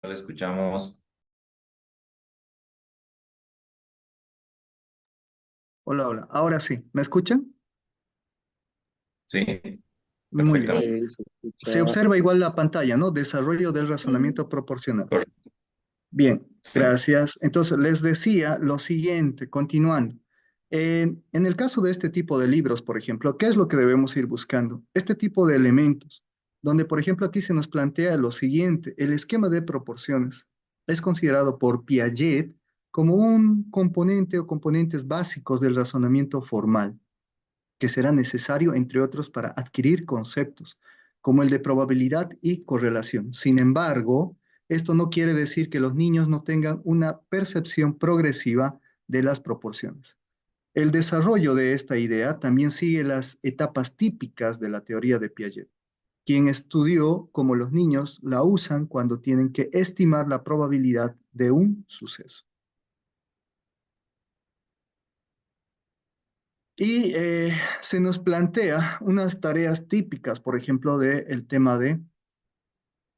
Lo escuchamos. Hola, hola. Ahora sí, ¿me escuchan? Sí, Muy bien. perfectamente. Se Se escucha. observa igual la pantalla, ¿no? Desarrollo del razonamiento proporcional. Correcto. Bien, Sí. gracias. Entonces, les decía lo siguiente, continuando. En el caso de este tipo de libros, por ejemplo, ¿qué es lo que debemos ir buscando? Este tipo de elementos, donde, por ejemplo, aquí se nos plantea lo siguiente, el esquema de proporciones es considerado por Piaget como un componente o componentes básicos del razonamiento formal, que será necesario, entre otros, para adquirir conceptos como el de probabilidad y correlación. Sin embargo, esto no quiere decir que los niños no tengan una percepción progresiva de las proporciones. El desarrollo de esta idea también sigue las etapas típicas de la teoría de Piaget, quien estudió cómo los niños la usan cuando tienen que estimar la probabilidad de un suceso. Y se nos plantea unas tareas típicas, por ejemplo, del tema de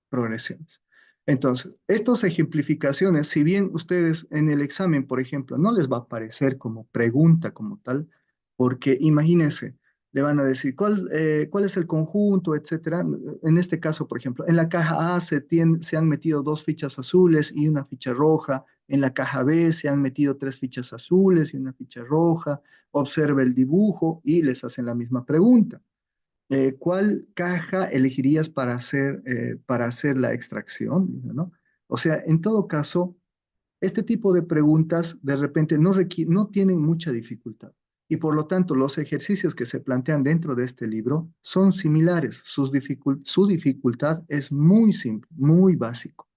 progresiones. Entonces, estas ejemplificaciones, si bien ustedes en el examen, por ejemplo, no les va a aparecer como pregunta como tal, porque imagínense, le van a decir cuál es el conjunto, etcétera. En este caso, por ejemplo, en la caja A se han metido dos fichas azules y una ficha roja. En la caja B se han metido tres fichas azules y una ficha roja. Observa el dibujo y les hacen la misma pregunta. ¿Cuál caja elegirías para hacer la extracción? ¿No? O sea, en todo caso, este tipo de preguntas de repente no tienen mucha dificultad y por lo tanto los ejercicios que se plantean dentro de este libro son similares. Su dificultad es muy simple, muy básico,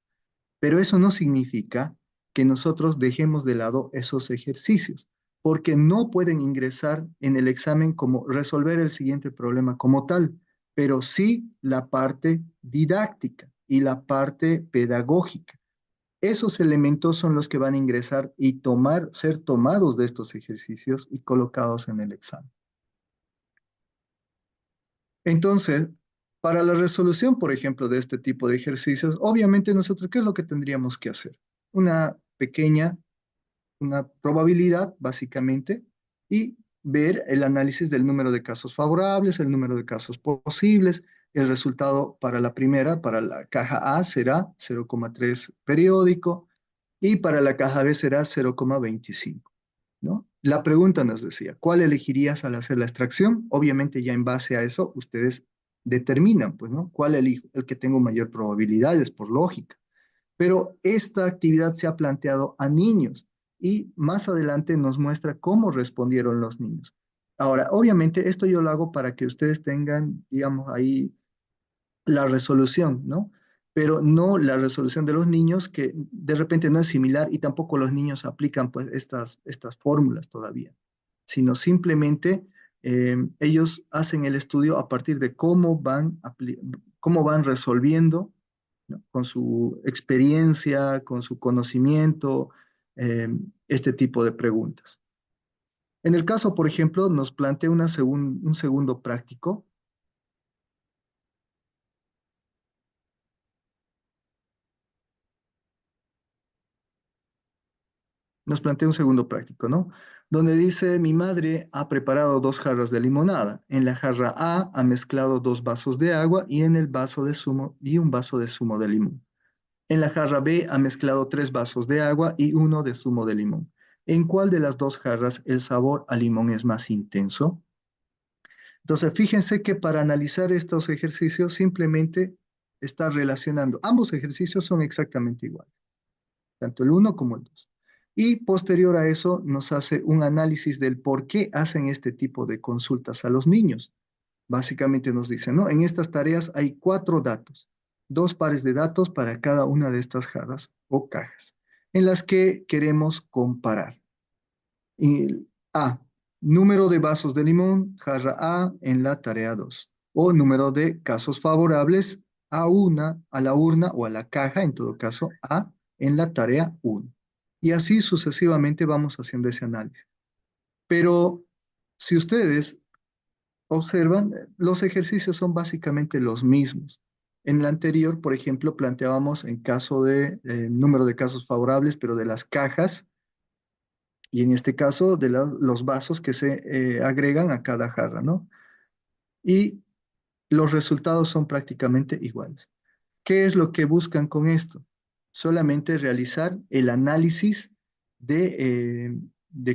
pero eso no significa que nosotros dejemos de lado esos ejercicios, porque no pueden ingresar en el examen como resolver el siguiente problema como tal, pero sí la parte didáctica y la parte pedagógica. Esos elementos son los que van a ingresar y ser tomados de estos ejercicios y colocados en el examen. Entonces, para la resolución, por ejemplo, de este tipo de ejercicios, obviamente nosotros, ¿qué es lo que tendríamos que hacer? Una pequeña, una probabilidad, básicamente, y ver el análisis del número de casos favorables, el número de casos posibles. El resultado para la primera, para la caja A, será 0,3 periódico y para la caja B será 0,25. ¿No? La pregunta nos decía, ¿cuál elegirías al hacer la extracción? Obviamente ya en base a eso ustedes determinan, pues, ¿no? ¿Cuál elijo? El que tengo mayor probabilidades, por lógica. Pero esta actividad se ha planteado a niños y más adelante nos muestra cómo respondieron los niños. Ahora, obviamente esto yo lo hago para que ustedes tengan, digamos, ahí la resolución, ¿no? Pero no la resolución de los niños, que de repente no es similar y tampoco los niños aplican pues estas fórmulas todavía, sino simplemente ellos hacen el estudio a partir de cómo van resolviendo, ¿no? Con su experiencia, con su conocimiento, eh, este tipo de preguntas. En el caso, por ejemplo, nos plantea un segundo práctico. Nos plantea un segundo práctico, ¿no? Donde dice, mi madre ha preparado dos jarras de limonada. En la jarra A ha mezclado dos vasos de agua y en el vaso de zumo y un vaso de zumo de limón. En la jarra B ha mezclado tres vasos de agua y uno de zumo de limón. ¿En cuál de las dos jarras el sabor a limón es más intenso? Entonces, fíjense que para analizar estos ejercicios simplemente está relacionando. Ambos ejercicios son exactamente iguales, tanto el uno como el dos. Y posterior a eso nos hace un análisis del por qué hacen este tipo de consultas a los niños. Básicamente nos dice, ¿no? En estas tareas hay cuatro datos, dos pares de datos para cada una de estas jarras o cajas, en las que queremos comparar. Y, A, número de vasos de limón, jarra A en la tarea 2, o número de casos favorables a la urna o a la caja, en todo caso, A en la tarea 1. Y así sucesivamente vamos haciendo ese análisis. Pero si ustedes observan, los ejercicios son básicamente los mismos. En la anterior, por ejemplo, planteábamos en caso de número de casos favorables, pero de las cajas, y en este caso de los vasos que se agregan a cada jarra, ¿no? Y los resultados son prácticamente iguales. ¿Qué es lo que buscan con esto? Solamente realizar el análisis de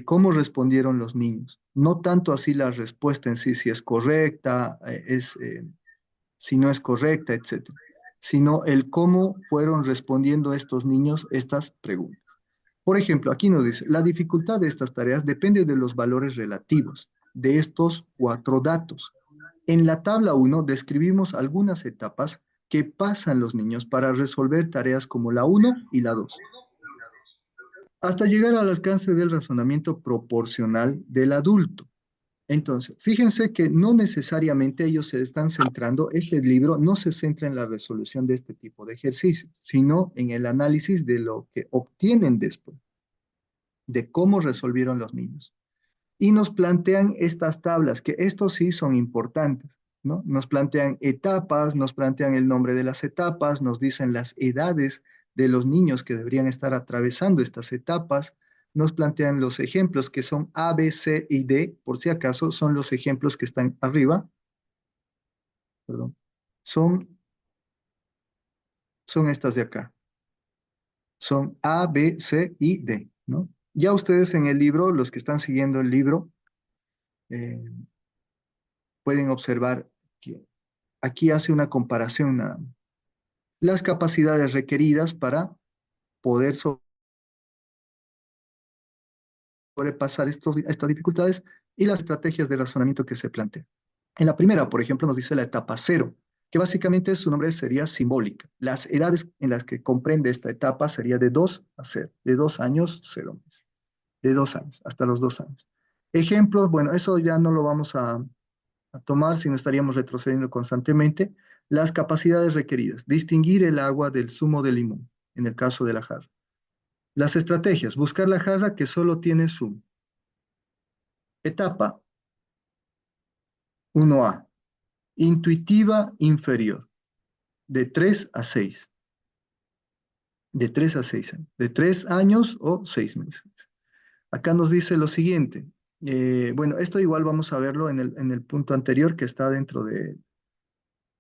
cómo respondieron los niños. No tanto así la respuesta en sí, si es correcta, si no es correcta, etcétera, sino el cómo fueron respondiendo estos niños estas preguntas. Por ejemplo, aquí nos dice, la dificultad de estas tareas depende de los valores relativos de estos cuatro datos. En la tabla 1 describimos algunas etapas que pasan los niños para resolver tareas como la 1 y la 2, hasta llegar al alcance del razonamiento proporcional del adulto. Entonces, fíjense que no necesariamente ellos se están centrando, este libro no se centra en la resolución de este tipo de ejercicios, sino en el análisis de lo que obtienen después, de cómo resolvieron los niños. Y nos plantean estas tablas, que estos sí son importantes, ¿no? Nos plantean etapas, nos plantean el nombre de las etapas, nos dicen las edades de los niños que deberían estar atravesando estas etapas, nos plantean los ejemplos que son A, B, C y D, por si acaso son los ejemplos que están arriba, perdón, son, son estas de acá, son A, B, C y D, ¿no? Ya ustedes en el libro, los que están siguiendo el libro, eh, pueden observar que aquí hace una comparación nada más. Las capacidades requeridas para poder sobrepasar estas dificultades y las estrategias de razonamiento que se plantean. En la primera, por ejemplo, nos dice la etapa cero, que básicamente su nombre sería simbólica. Las edades en las que comprende esta etapa sería de 2 a 0, de 2 años, 0 meses, de 2 años, hasta los 2 años. Ejemplos, bueno, eso ya no lo vamos a tomar si no estaríamos retrocediendo constantemente. Las capacidades requeridas, distinguir el agua del zumo de limón, en el caso de la jarra. Las estrategias, buscar la jarra que solo tiene zumo. Etapa 1A, intuitiva inferior, de 3 a 6. De 3 a 6 años. De 3 años o 6 meses. Acá nos dice lo siguiente. Bueno, esto igual vamos a verlo en el punto anterior que está dentro de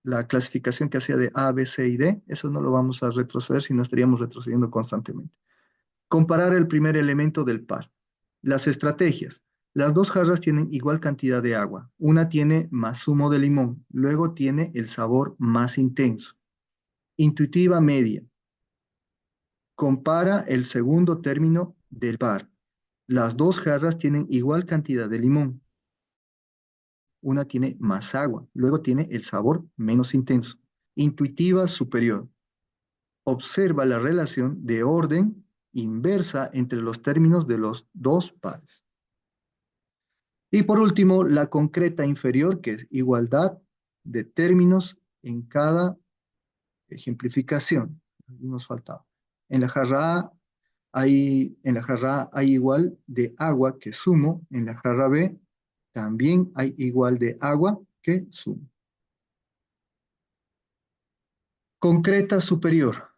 la clasificación que hacía de A, B, C y D. Eso no lo vamos a retroceder, si no estaríamos retrocediendo constantemente. Comparar el primer elemento del par. Las estrategias. Las dos jarras tienen igual cantidad de agua. Una tiene más zumo de limón, luego tiene el sabor más intenso. Intuitiva media. Compara el segundo término del par. Las dos jarras tienen igual cantidad de limón. Una tiene más agua, luego tiene el sabor menos intenso. Intuitiva superior. Observa la relación de orden inversa entre los términos de los dos pares. Y por último, la concreta inferior, que es igualdad de términos en cada ejemplificación. Nos faltaba. En la jarra A en la jarra A hay igual de agua que zumo. En la jarra B también hay igual de agua que zumo. Concreta superior.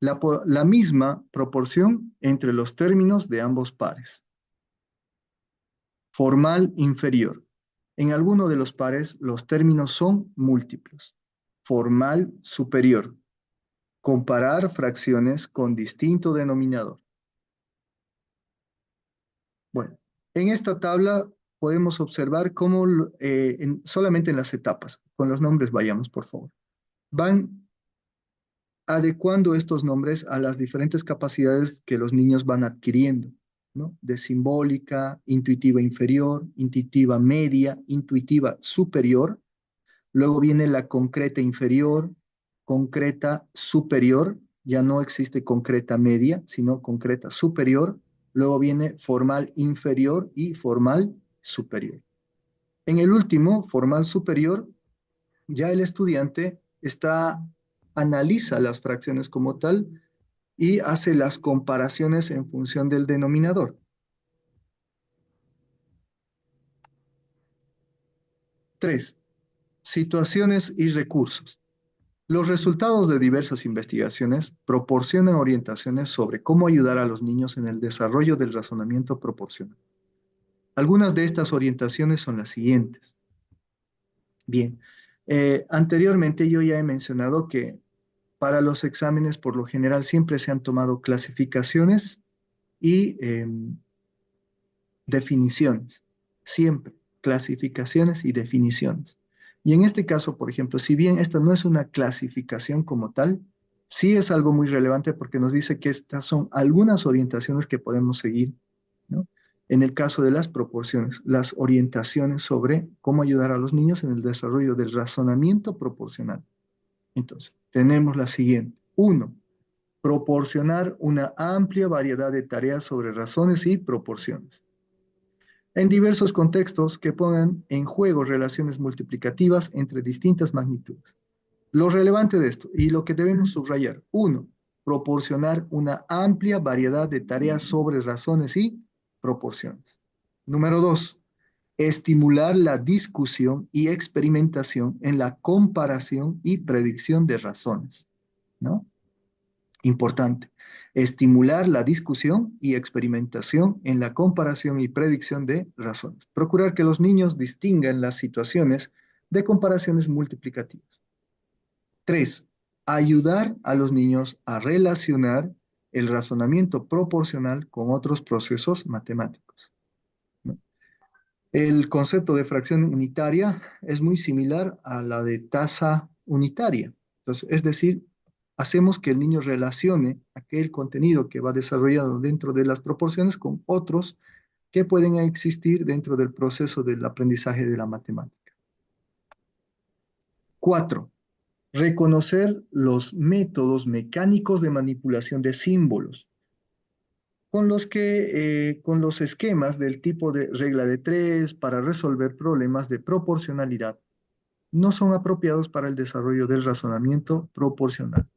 La misma proporción entre los términos de ambos pares. Formal inferior. En alguno de los pares los términos son múltiplos. Formal superior. Comparar fracciones con distinto denominador. Bueno, en esta tabla podemos observar cómo solamente en las etapas, con los nombres vayamos por favor, van adecuando estos nombres a las diferentes capacidades que los niños van adquiriendo, ¿no? De simbólica, intuitiva inferior, intuitiva media, intuitiva superior. Luego viene la concreta inferior, concreta superior. Ya no existe concreta media, sino concreta superior. Luego viene formal inferior y formal superior. En el último, formal superior, ya el estudiante analiza las fracciones como tal y hace las comparaciones en función del denominador. 3. Situaciones y recursos. Los resultados de diversas investigaciones proporcionan orientaciones sobre cómo ayudar a los niños en el desarrollo del razonamiento proporcional. Algunas de estas orientaciones son las siguientes. Bien, anteriormente yo ya he mencionado que para los exámenes por lo general siempre se han tomado clasificaciones y definiciones, siempre, clasificaciones y definiciones. Y en este caso, por ejemplo, si bien esta no es una clasificación como tal, sí es algo muy relevante porque nos dice que estas son algunas orientaciones que podemos seguir, ¿no? En el caso de las proporciones, las orientaciones sobre cómo ayudar a los niños en el desarrollo del razonamiento proporcional. Entonces, tenemos la siguiente. Uno, proporcionar una amplia variedad de tareas sobre razones y proporciones en diversos contextos que pongan en juego relaciones multiplicativas entre distintas magnitudes. Lo relevante de esto y lo que debemos subrayar, uno, proporcionar una amplia variedad de tareas sobre razones y proporciones. Número dos, estimular la discusión y experimentación en la comparación y predicción de razones, ¿no? Importante. Estimular la discusión y experimentación en la comparación y predicción de razones. Procurar que los niños distingan las situaciones de comparaciones multiplicativas. Tres, ayudar a los niños a relacionar el razonamiento proporcional con otros procesos matemáticos, ¿no? El concepto de fracción unitaria es muy similar a la de tasa unitaria. Entonces, es decir, hacemos que el niño relacione aquel contenido que va desarrollado dentro de las proporciones con otros que pueden existir dentro del proceso del aprendizaje de la matemática. Cuatro, reconocer los métodos mecánicos de manipulación de símbolos con los esquemas del tipo de regla de tres para resolver problemas de proporcionalidad no son apropiados para el desarrollo del razonamiento proporcional.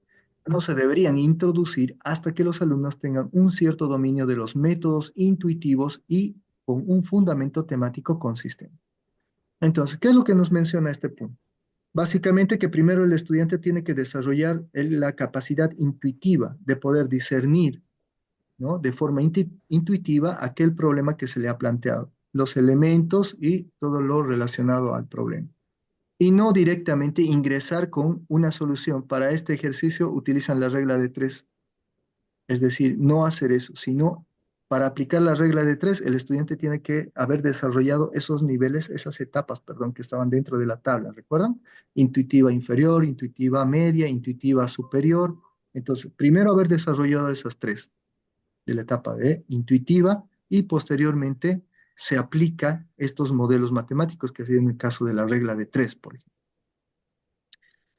No se deberían introducir hasta que los alumnos tengan un cierto dominio de los métodos intuitivos y con un fundamento temático consistente. Entonces, ¿qué es lo que nos menciona este punto? Básicamente que primero el estudiante tiene que desarrollar la capacidad intuitiva de poder discernir, ¿no? De forma intuitiva aquel problema que se le ha planteado, los elementos y todo lo relacionado al problema. Y no directamente ingresar con una solución. Para este ejercicio utilizan la regla de tres, es decir, no hacer eso, sino para aplicar la regla de tres, el estudiante tiene que haber desarrollado esos niveles, esas etapas, perdón, que estaban dentro de la tabla, ¿recuerdan? Intuitiva inferior, intuitiva media, intuitiva superior. Entonces, primero haber desarrollado esas tres de la etapa de intuitiva y posteriormente se aplica estos modelos matemáticos, que es en el caso de la regla de tres, por ejemplo.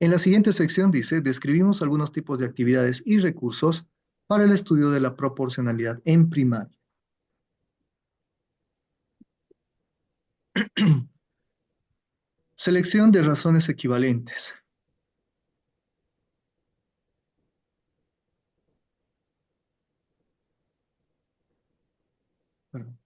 En la siguiente sección dice, describimos algunos tipos de actividades y recursos para el estudio de la proporcionalidad en primaria. Selección de razones equivalentes. Perdón.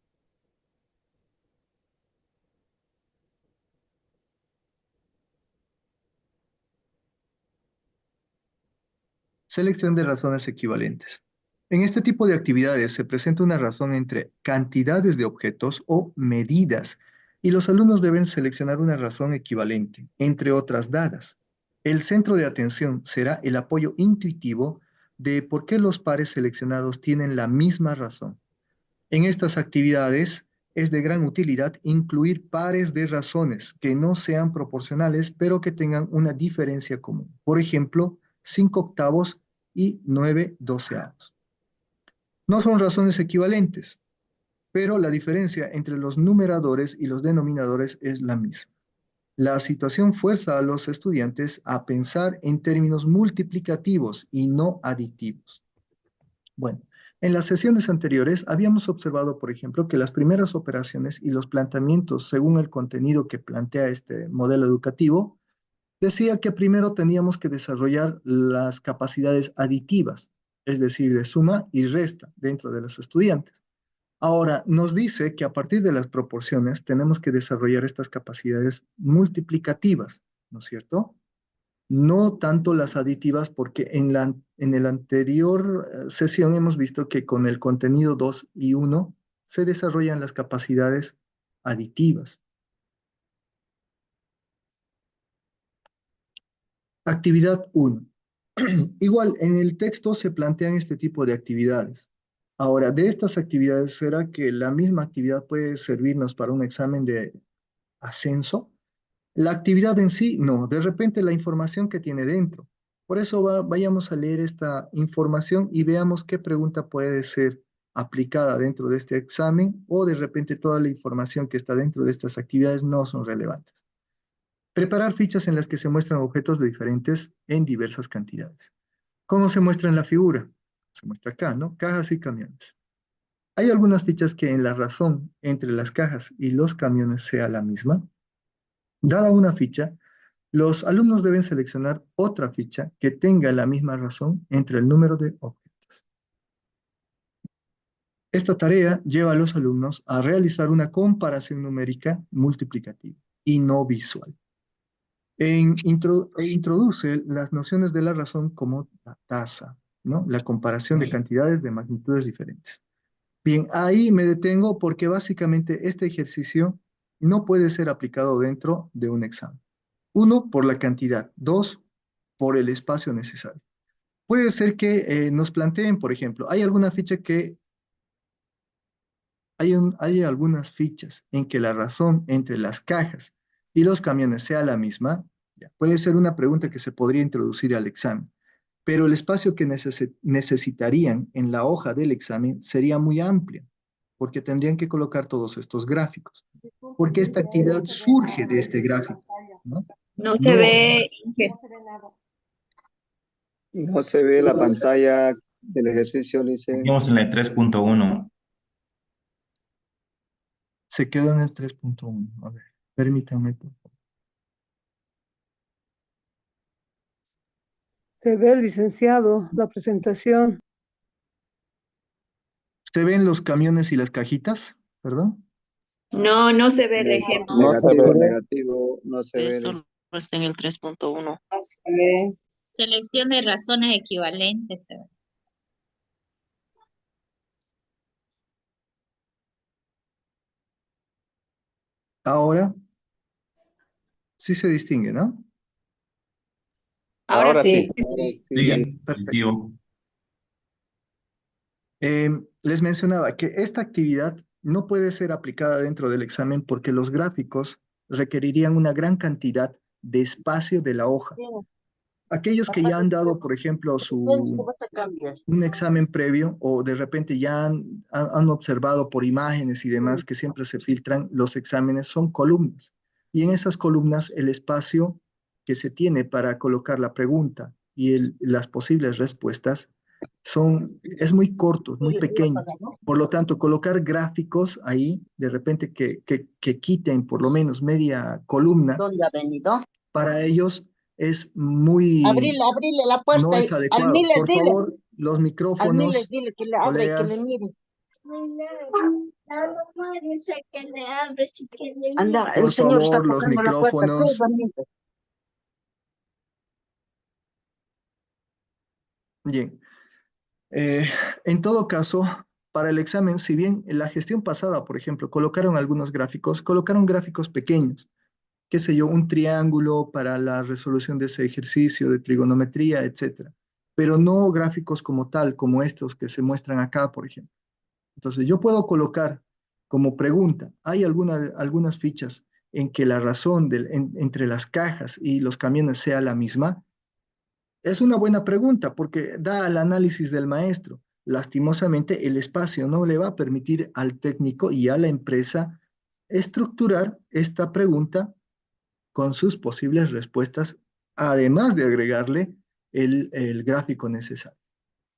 Selección de razones equivalentes. En este tipo de actividades se presenta una razón entre cantidades de objetos o medidas y los alumnos deben seleccionar una razón equivalente, entre otras dadas. El centro de atención será el apoyo intuitivo de por qué los pares seleccionados tienen la misma razón. En estas actividades es de gran utilidad incluir pares de razones que no sean proporcionales, pero que tengan una diferencia común. Por ejemplo, 5 octavos y 9 doceavos. No son razones equivalentes, pero la diferencia entre los numeradores y los denominadores es la misma. La situación fuerza a los estudiantes a pensar en términos multiplicativos y no aditivos. Bueno, en las sesiones anteriores habíamos observado, por ejemplo, que las primeras operaciones y los planteamientos según el contenido que plantea este modelo educativo, decía que primero teníamos que desarrollar las capacidades aditivas, es decir, de suma y resta dentro de los estudiantes. Ahora, nos dice que a partir de las proporciones tenemos que desarrollar estas capacidades multiplicativas, ¿no es cierto? No tanto las aditivas, porque en el anterior sesión hemos visto que con el contenido 2 y 1 se desarrollan las capacidades aditivas. Actividad 1. Igual, en el texto se plantean este tipo de actividades. Ahora, de estas actividades, ¿será que la misma actividad puede servirnos para un examen de ascenso? La actividad en sí, no, de repente la información que tiene dentro. Por eso vayamos a leer esta información y veamos qué pregunta puede ser aplicada dentro de este examen, o de repente toda la información que está dentro de estas actividades no son relevantes. Preparar fichas en las que se muestran objetos de diferentes en diversas cantidades. ¿Cómo se muestra en la figura? Se muestra acá, ¿no? Cajas y camiones. Hay algunas fichas que en la razón entre las cajas y los camiones sea la misma. Dada una ficha, los alumnos deben seleccionar otra ficha que tenga la misma razón entre el número de objetos. Esta tarea lleva a los alumnos a realizar una comparación numérica multiplicativa y no visual. Introduce las nociones de la razón como la tasa, ¿no? La comparación de cantidades de magnitudes diferentes. Bien, ahí me detengo porque básicamente este ejercicio no puede ser aplicado dentro de un examen. Uno, por la cantidad. Dos, por el espacio necesario. Puede ser que nos planteen, por ejemplo, hay algunas fichas en que la razón entre las cajas y los camiones sea la misma. Ya, puede ser una pregunta que se podría introducir al examen, pero el espacio que necesitarían en la hoja del examen sería muy amplio, porque tendrían que colocar todos estos gráficos, porque esta actividad surge de este gráfico, ¿no? No se No, ve, Inge. No se ve la pantalla del ejercicio, dice. Seguimos en la 3.1. se quedó en el 3.1. A ver, permítanme, por favor. Se ve, licenciado, la presentación. ¿Se ven los camiones y las cajitas? ¿Perdón? No, no se ve el ejemplo. No se Negativo, ve. Negativo, no se ve. Esto no está en el 3.1. Selección de razones equivalentes. Ahora sí se distingue, ¿no? Ahora sí. Sí, Sí, Ya, sí. perfecto. positivo. Les mencionaba que esta actividad no puede ser aplicada dentro del examen porque los gráficos requerirían una gran cantidad de espacio de la hoja. Aquellos que ya han dado, por ejemplo, un examen previo, o de repente ya han observado por imágenes y demás que siempre se filtran los exámenes, son columnas. Y en esas columnas el espacio que se tiene para colocar la pregunta y las posibles respuestas es muy corto, muy pequeño. Por lo tanto, colocar gráficos ahí, de repente que quiten por lo menos media columna, ¿Dónde ha venido? para ellos es muy, Abrile la puerta. no es Al adecuado. Miles, Por dile. favor, los Al Miles, micrófonos, dile que le abre y que le colegas, mire. La mamá dice que le abres y que le Anda, el por señor está favor, los tocando la puerta. ¿Qué es, micrófonos. Ramiro? Bien. Eh, en todo caso, para el examen, si bien en la gestión pasada, por ejemplo, colocaron gráficos pequeños, qué sé yo, un triángulo para la resolución de ese ejercicio de trigonometría, etcétera, pero no gráficos como tal, como estos que se muestran acá, por ejemplo. Entonces, yo puedo colocar como pregunta, ¿hay algunas fichas en que la razón entre las cajas y los camiones sea la misma? Es una buena pregunta porque da al análisis del maestro. Lastimosamente, el espacio no le va a permitir al técnico y a la empresa estructurar esta pregunta con sus posibles respuestas, además de agregarle el gráfico necesario.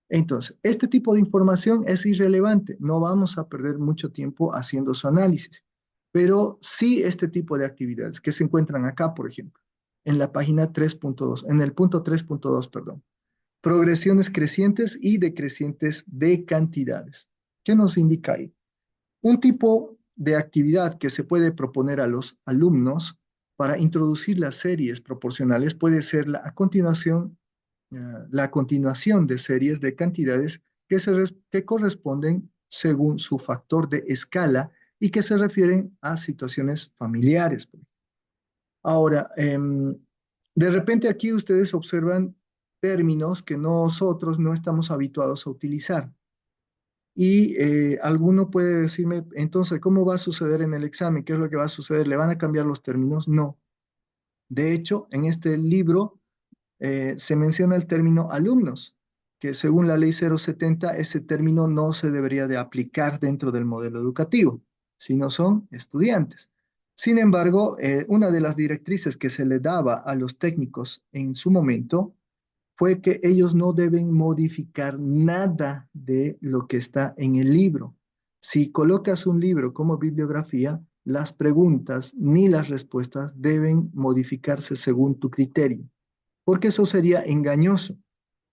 Entonces, este tipo de información es irrelevante, no vamos a perder mucho tiempo haciendo su análisis, pero sí este tipo de actividades que se encuentran acá, por ejemplo, en la página 3.2, en el punto 3.2, perdón, progresiones crecientes y decrecientes de cantidades. ¿Qué nos indica ahí? Un tipo de actividad que se puede proponer a los alumnos para introducir las series proporcionales puede ser la continuación de series de cantidades que corresponden según su factor de escala y que se refieren a situaciones familiares. Ahora, de repente aquí ustedes observan términos que nosotros no estamos habituados a utilizar. Y alguno puede decirme, entonces, ¿cómo va a suceder en el examen? ¿Qué es lo que va a suceder? ¿Le van a cambiar los términos? No. De hecho, en este libro se menciona el término alumnos, que según la ley 070, ese término no se debería de aplicar dentro del modelo educativo, sino son estudiantes. Sin embargo, una de las directrices que se le daba a los técnicos en su momento fue que ellos no deben modificar nada de lo que está en el libro. Si colocas un libro como bibliografía, las preguntas ni las respuestas deben modificarse según tu criterio, porque eso sería engañoso,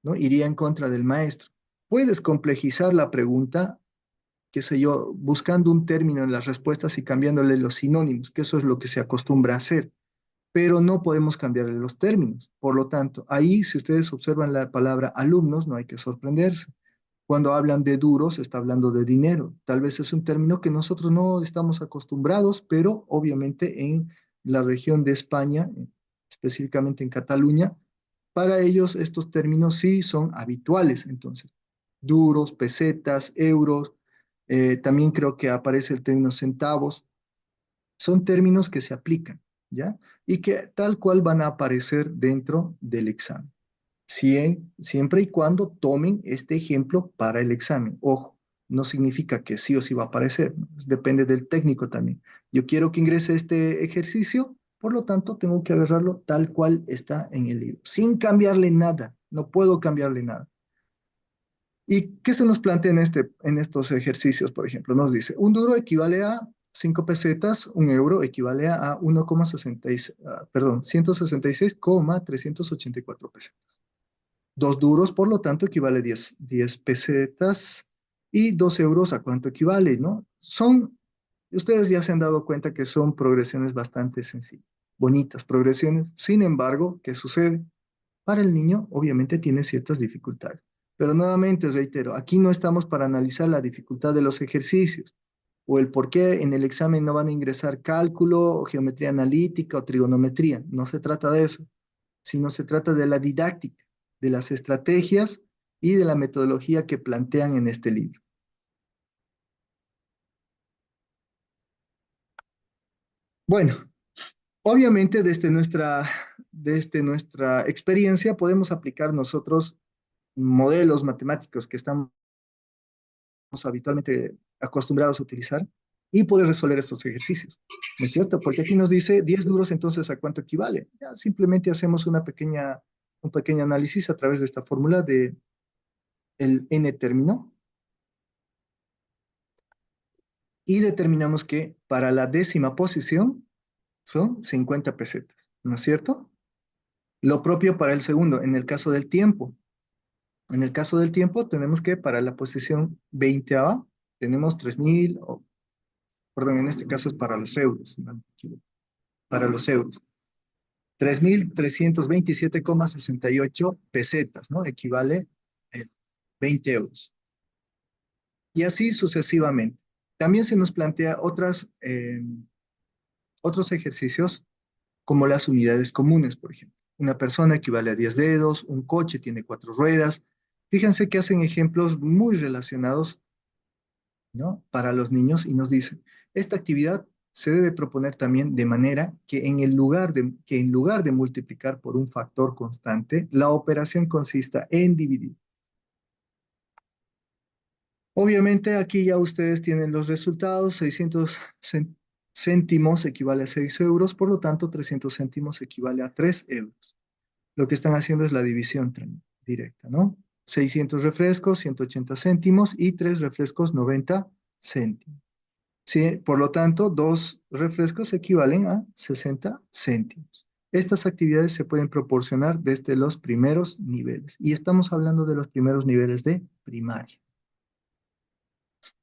¿no? Iría en contra del maestro. Puedes complejizar la pregunta, qué sé yo, buscando un término en las respuestas y cambiándole los sinónimos, que eso es lo que se acostumbra a hacer, pero no podemos cambiarle los términos. Por lo tanto, ahí si ustedes observan la palabra alumnos, no hay que sorprenderse. Cuando hablan de duros, está hablando de dinero. Tal vez es un término que nosotros no estamos acostumbrados, pero obviamente en la región de España, específicamente en Cataluña, para ellos estos términos sí son habituales. Entonces, duros, pesetas, euros, también creo que aparece el término centavos, son términos que se aplican, ¿ya? Y que tal cual van a aparecer dentro del examen. Siempre y cuando tomen este ejemplo para el examen. Ojo, no significa que sí o sí va a aparecer, ¿no? Depende del técnico también. Yo quiero que ingrese este ejercicio, por lo tanto tengo que agarrarlo tal cual está en el libro, sin cambiarle nada. No puedo cambiarle nada. ¿Y qué se nos plantea en estos ejercicios, por ejemplo? Nos dice, un duro equivale a 5 pesetas, un euro equivale a 1,66, perdón, 166,384 pesetas. Dos duros, por lo tanto, equivale a 10 pesetas y 2 euros, ¿a cuánto equivale, no? Ustedes ya se han dado cuenta que son progresiones bastante sencillas, bonitas progresiones. Sin embargo, ¿qué sucede? Para el niño, obviamente, tiene ciertas dificultades. Pero nuevamente, reitero, aquí no estamos para analizar la dificultad de los ejercicios o el por qué en el examen no van a ingresar cálculo o geometría analítica o trigonometría. No se trata de eso, sino se trata de la didáctica, de las estrategias y de la metodología que plantean en este libro. Bueno, obviamente desde nuestra experiencia podemos aplicar nosotros modelos matemáticos que estamos habitualmente acostumbrados a utilizar y poder resolver estos ejercicios, ¿no es cierto? Porque aquí nos dice 10 duros, entonces, ¿a cuánto equivale? Ya simplemente hacemos un pequeño análisis a través de esta fórmula de el n término y determinamos que para la décima posición son 50 pesetas, ¿no es cierto? Lo propio para el segundo, en el caso del tiempo. En el caso del tiempo tenemos que para la posición 20ª tenemos 3.000, perdón, en este caso es para los euros, no me equivoco, para los euros. 3.327,68 pesetas, ¿no? Equivale a 20 euros. Y así sucesivamente. También se nos plantea otros ejercicios como las unidades comunes, por ejemplo. Una persona equivale a 10 dedos, un coche tiene 4 ruedas. Fíjense que hacen ejemplos muy relacionados, ¿no? Para los niños y nos dicen, esta actividad se debe proponer también de manera que en lugar de multiplicar por un factor constante, la operación consista en dividir. Obviamente aquí ya ustedes tienen los resultados, 600 céntimos equivale a 6 euros, por lo tanto 300 céntimos equivale a 3 euros. Lo que están haciendo es la división directa, ¿no? 600 refrescos, 180 céntimos y 3 refrescos, 90 céntimos. Sí, por lo tanto, 2 refrescos equivalen a 60 céntimos. Estas actividades se pueden proporcionar desde los primeros niveles y estamos hablando de los primeros niveles de primaria.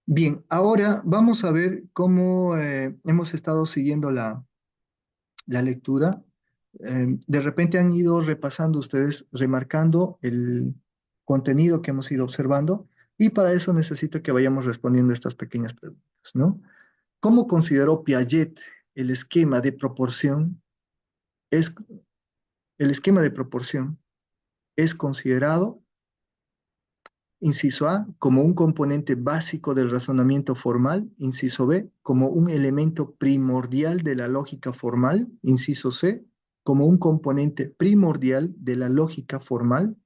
Bien, ahora vamos a ver cómo hemos estado siguiendo la lectura. De repente han ido repasando ustedes, remarcando el contenido que hemos ido observando, y para eso necesito que vayamos respondiendo estas pequeñas preguntas, ¿no? ¿Cómo consideró Piaget el esquema de proporción? Es, el esquema de proporción es considerado, inciso A, como un componente básico del razonamiento formal, inciso B, como un elemento primordial de la lógica formal, inciso C, como un componente primordial de la lógica formal,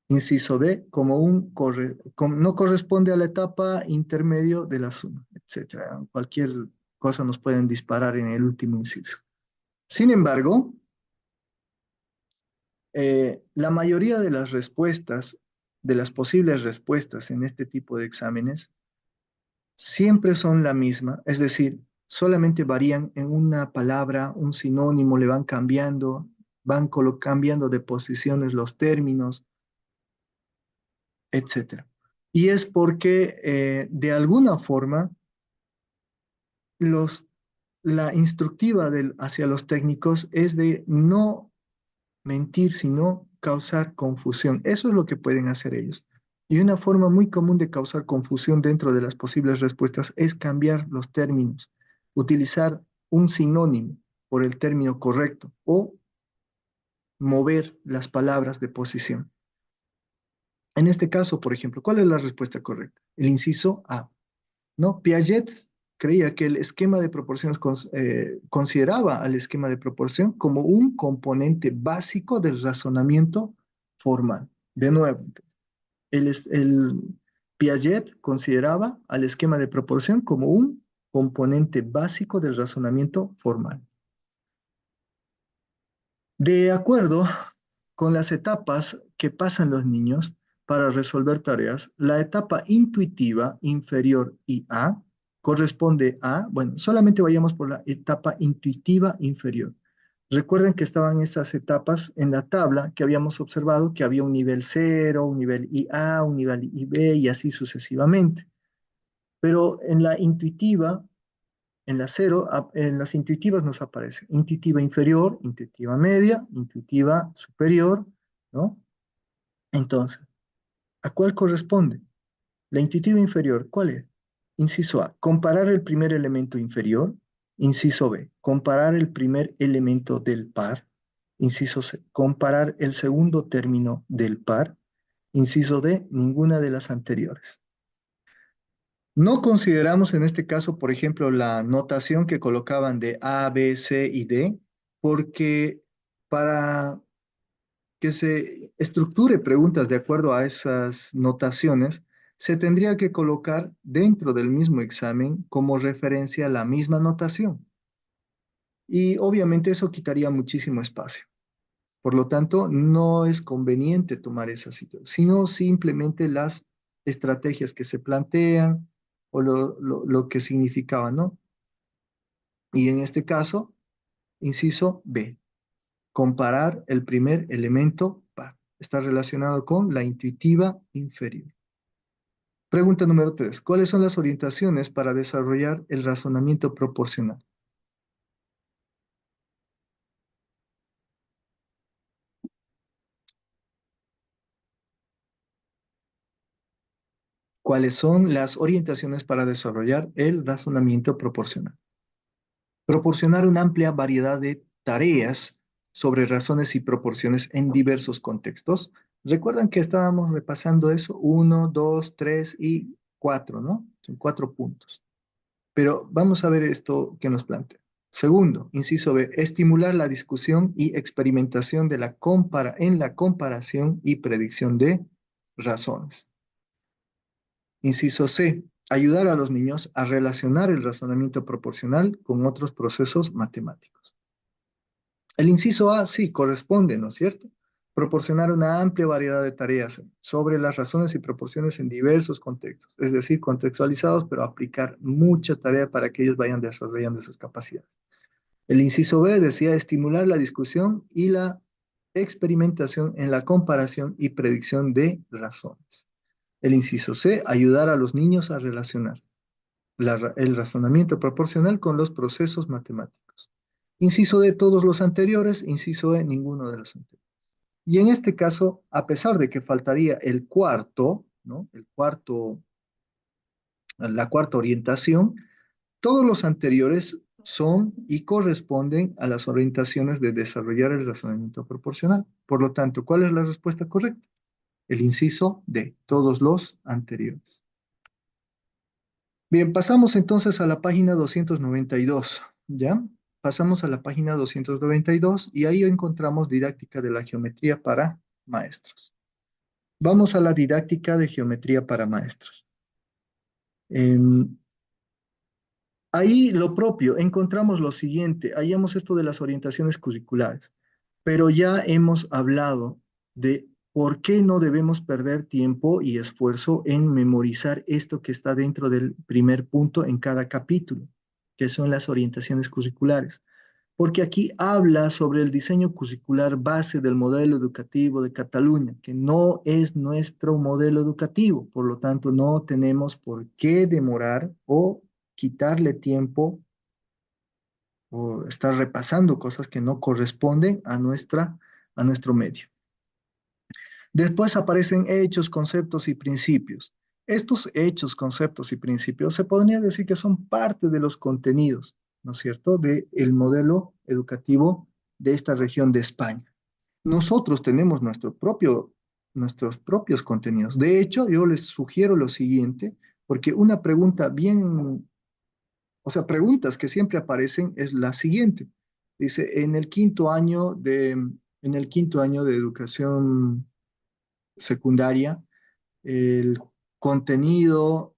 inciso D, no corresponde a la etapa intermedio de la suma, etcétera. Cualquier cosa nos pueden disparar en el último inciso. Sin embargo, la mayoría de las respuestas, de las posibles respuestas en este tipo de exámenes, siempre son la misma, es decir, solamente varían en una palabra, un sinónimo, le van cambiando, cambiando de posiciones los términos, etcétera. Y es porque de alguna forma la instructiva hacia los técnicos es de no mentir, sino causar confusión. Eso es lo que pueden hacer ellos. Y una forma muy común de causar confusión dentro de las posibles respuestas es cambiar los términos, utilizar un sinónimo por el término correcto o mover las palabras de posición. En este caso, por ejemplo, ¿cuál es la respuesta correcta? El inciso A, ¿no? Piaget creía que el esquema de proporciones consideraba al esquema de proporción como un componente básico del razonamiento formal. De nuevo, el Piaget consideraba al esquema de proporción como un componente básico del razonamiento formal. De acuerdo con las etapas que pasan los niños para resolver tareas, la etapa intuitiva inferior IA corresponde a, bueno, solamente vayamos por la etapa intuitiva inferior. Recuerden que estaban esas etapas en la tabla que habíamos observado, que había un nivel 0, un nivel IA, un nivel IB y así sucesivamente. Pero en la intuitiva, en la 0, en las intuitivas nos aparece intuitiva inferior, intuitiva media, intuitiva superior, ¿no? Entonces, ¿a cuál corresponde? La intuitiva inferior, ¿cuál es? Inciso A, comparar el primer elemento inferior. Inciso B, comparar el primer elemento del par. Inciso C, comparar el segundo término del par. Inciso D, ninguna de las anteriores. No consideramos en este caso, por ejemplo, la notación que colocaban de A, B, C y D, porque para que se estructure preguntas de acuerdo a esas notaciones, se tendría que colocar dentro del mismo examen como referencia la misma notación. Y obviamente eso quitaría muchísimo espacio. Por lo tanto, no es conveniente tomar esa situación, sino simplemente las estrategias que se plantean o lo que significaba, ¿no? Y en este caso, inciso B, comparar el primer elemento par. Está relacionado con la intuitiva inferior. Pregunta número 3. ¿Cuáles son las orientaciones para desarrollar el razonamiento proporcional? ¿Cuáles son las orientaciones para desarrollar el razonamiento proporcional? Proporcionar una amplia variedad de tareas sobre razones y proporciones en diversos contextos. Recuerdan que estábamos repasando eso, 1, 2, 3 y 4, ¿no? Son 4 puntos. Pero vamos a ver esto que nos plantea. Segundo, inciso B, estimular la discusión y experimentación en la comparación y predicción de razones. Inciso C, ayudar a los niños a relacionar el razonamiento proporcional con otros procesos matemáticos. El inciso A sí corresponde, ¿no es cierto? Proporcionar una amplia variedad de tareas sobre las razones y proporciones en diversos contextos, es decir, contextualizados, pero aplicar mucha tarea para que ellos vayan desarrollando esas capacidades. El inciso B decía estimular la discusión y la experimentación en la comparación y predicción de razones. El inciso C, ayudar a los niños a relacionar el razonamiento proporcional con los procesos matemáticos. Inciso D, todos los anteriores. Inciso E, ninguno de los anteriores. Y en este caso, a pesar de que faltaría el cuarto, ¿no? La cuarta orientación, todos los anteriores son y corresponden a las orientaciones de desarrollar el razonamiento proporcional. Por lo tanto, ¿cuál es la respuesta correcta? El inciso D, todos los anteriores. Bien, pasamos entonces a la página 292, ¿ya? Pasamos a la página 292 y ahí encontramos didáctica de la geometría para maestros. Vamos a la didáctica de geometría para maestros. Ahí lo propio, encontramos lo siguiente, hallamos esto de las orientaciones curriculares, pero ya hemos hablado de por qué no debemos perder tiempo y esfuerzo en memorizar esto que está dentro del primer punto en cada capítulo, que son las orientaciones curriculares. Porque aquí habla sobre el diseño curricular base del modelo educativo de Cataluña, que no es nuestro modelo educativo, por lo tanto no tenemos por qué demorar o quitarle tiempo o estar repasando cosas que no corresponden a nuestro medio. Después aparecen hechos, conceptos y principios. Estos hechos, conceptos y principios se podría decir que son parte de los contenidos, ¿no es cierto?, del modelo educativo de esta región de España. Nosotros tenemos nuestros propios contenidos. De hecho, yo les sugiero lo siguiente, porque una pregunta preguntas que siempre aparecen es la siguiente. Dice, en el quinto año de educación secundaria, el contenido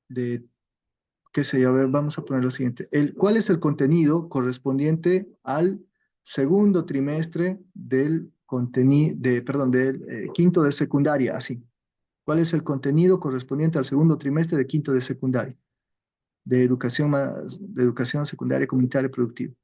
de, qué sé yo, a ver, vamos a poner lo siguiente. ¿Cuál es el contenido correspondiente al segundo trimestre del quinto de secundaria? Así. ¿Cuál es el contenido correspondiente al segundo trimestre de quinto de secundaria? De educación secundaria comunitaria y productiva.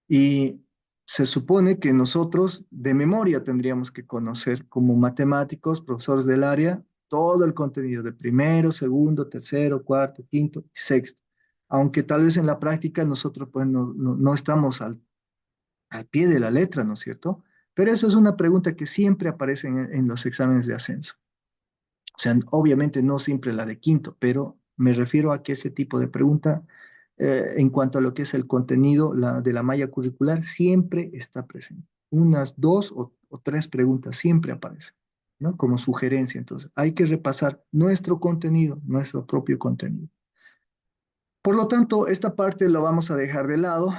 Y se supone que nosotros de memoria tendríamos que conocer como matemáticos, profesores del área, todo el contenido de primero, segundo, tercero, cuarto, quinto y sexto. Aunque tal vez en la práctica nosotros pues no estamos al pie de la letra, ¿no es cierto? Pero eso es una pregunta que siempre aparece en los exámenes de ascenso. O sea, obviamente no siempre la de quinto, pero me refiero a que ese tipo de pregunta, en cuanto a lo que es el contenido de la malla curricular, siempre está presente. Unas dos o tres preguntas siempre aparecen, ¿no? Como sugerencia. Entonces, hay que repasar nuestro contenido, nuestro propio contenido. Por lo tanto, esta parte la vamos a dejar de lado.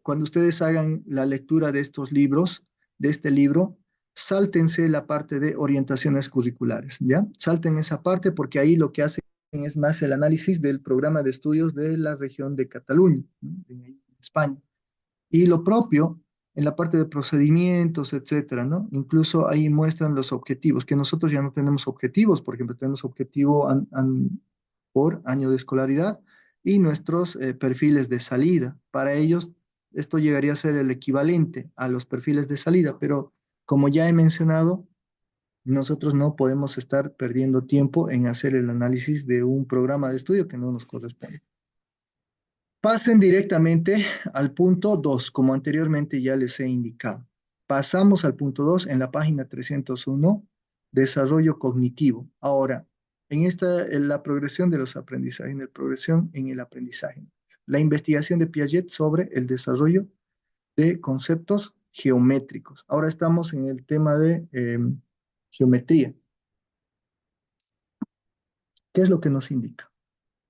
Cuando ustedes hagan la lectura de estos libros, de este libro, sáltense la parte de orientaciones curriculares, ¿ya? Salten esa parte porque ahí lo que hacen es más el análisis del programa de estudios de la región de Cataluña, ¿no? En España. Y lo propio en la parte de procedimientos, etcétera, ¿no? Incluso ahí muestran los objetivos, que nosotros ya no tenemos objetivos, por ejemplo, tenemos objetivo por año de escolaridad y nuestros perfiles de salida. Para ellos, esto llegaría a ser el equivalente a los perfiles de salida, pero como ya he mencionado, nosotros no podemos estar perdiendo tiempo en hacer el análisis de un programa de estudio que no nos corresponde. Pasen directamente al punto 2, como anteriormente ya les he indicado. Pasamos al punto 2 en la página 301, desarrollo cognitivo. Ahora, en la progresión de los aprendizajes, en la progresión en el aprendizaje. La investigación de Piaget sobre el desarrollo de conceptos geométricos. Ahora estamos en el tema de geometría. ¿Qué es lo que nos indica?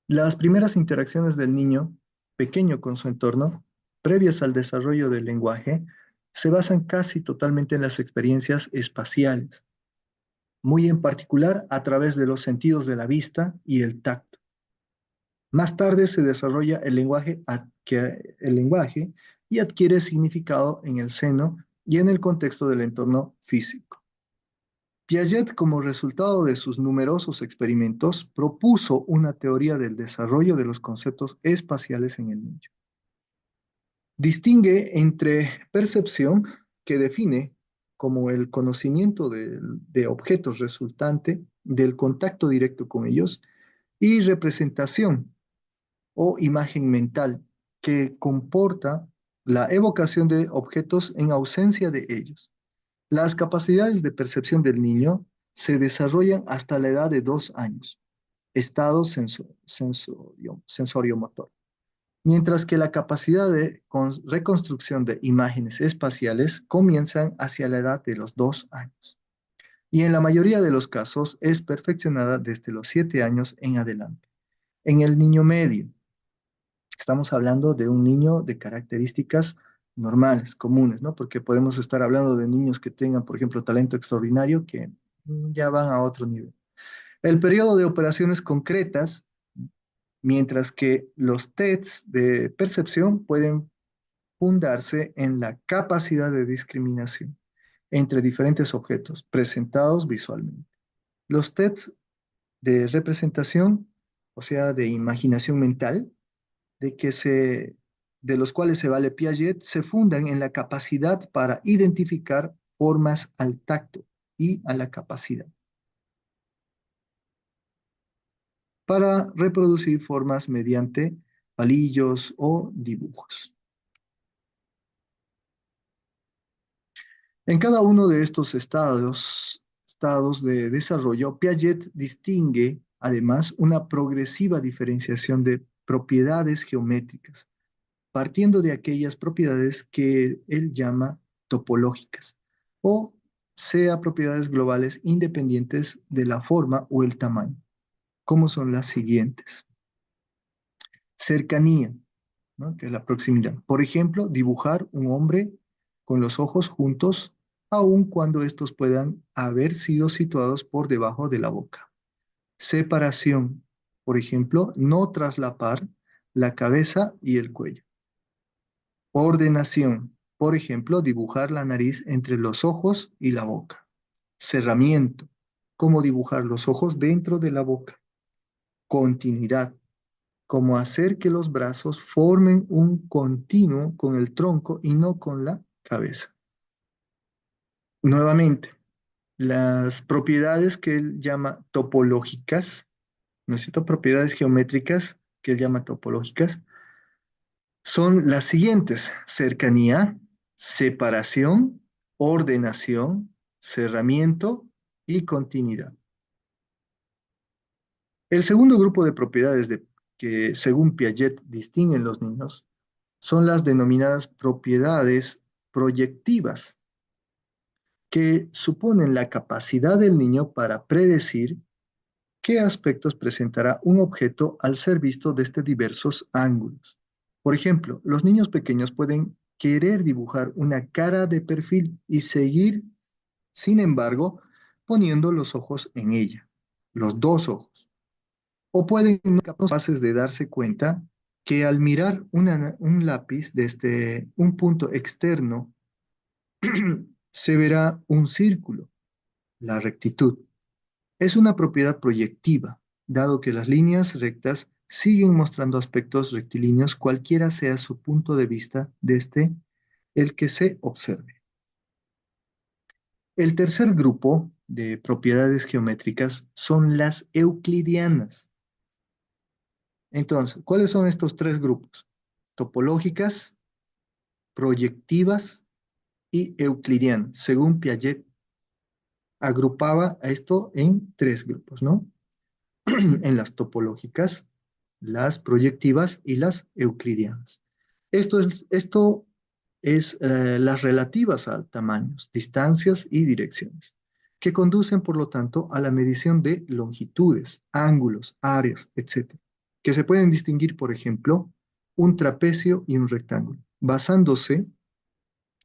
Las primeras interacciones del niño pequeño con su entorno, previas al desarrollo del lenguaje, se basan casi totalmente en las experiencias espaciales, muy en particular a través de los sentidos de la vista y el tacto. Más tarde se desarrolla el lenguaje y adquiere significado en el seno y en el contexto del entorno físico. Piaget, como resultado de sus numerosos experimentos, propuso una teoría del desarrollo de los conceptos espaciales en el niño. Distingue entre percepción, que define como el conocimiento de objetos resultante del contacto directo con ellos, y representación o imagen mental, que comporta la evocación de objetos en ausencia de ellos. Las capacidades de percepción del niño se desarrollan hasta la edad de 2 años, estado sensoriomotor, mientras que la capacidad de reconstrucción de imágenes espaciales comienzan hacia la edad de los 2 años. Y en la mayoría de los casos es perfeccionada desde los 7 años en adelante. En el niño medio, estamos hablando de un niño de características normales, comunes, ¿no? Porque podemos estar hablando de niños que tengan, por ejemplo, talento extraordinario, que ya van a otro nivel. El periodo de operaciones concretas, mientras que los tests de percepción pueden fundarse en la capacidad de discriminación entre diferentes objetos presentados visualmente. Los tests de representación, o sea, de imaginación mental, de los cuales se vale Piaget, se fundan en la capacidad para identificar formas al tacto y a la capacidad para reproducir formas mediante palillos o dibujos. En cada uno de estos estados de desarrollo, Piaget distingue además una progresiva diferenciación de propiedades geométricas, partiendo de aquellas propiedades que él llama topológicas, o sea, propiedades globales independientes de la forma o el tamaño, como son las siguientes. Cercanía, ¿no? Que es la proximidad. Por ejemplo, dibujar un hombre con los ojos juntos, aun cuando estos puedan haber sido situados por debajo de la boca. Separación, por ejemplo, no traslapar la cabeza y el cuello. Ordenación, por ejemplo, dibujar la nariz entre los ojos y la boca. Cerramiento, como dibujar los ojos dentro de la boca. Continuidad, como hacer que los brazos formen un continuo con el tronco y no con la cabeza. Nuevamente, las propiedades que él llama topológicas, ¿no es cierto? Propiedades geométricas que él llama topológicas, son las siguientes: cercanía, separación, ordenación, cerramiento y continuidad. El segundo grupo de propiedades que, según Piaget, distinguen los niños son las denominadas propiedades proyectivas, que suponen la capacidad del niño para predecir qué aspectos presentará un objeto al ser visto desde diversos ángulos. Por ejemplo, los niños pequeños pueden querer dibujar una cara de perfil y seguir, sin embargo, poniendo los ojos en ella, los dos ojos. O pueden no ser capaces de darse cuenta que al mirar un lápiz desde un punto externo, se verá un círculo, la rectitud. Es una propiedad proyectiva, dado que las líneas rectas siguen mostrando aspectos rectilíneos cualquiera sea su punto de vista desde el que se observe. El tercer grupo de propiedades geométricas son las euclidianas. Entonces, ¿cuáles son estos tres grupos? Topológicas, proyectivas y euclidianas. Según Piaget, agrupaba a esto en tres grupos, ¿no? En las topológicas, las proyectivas y las euclidianas. Esto es las relativas a tamaños, distancias y direcciones, que conducen, por lo tanto, a la medición de longitudes, ángulos, áreas, etc., que se pueden distinguir, por ejemplo, un trapecio y un rectángulo, basándose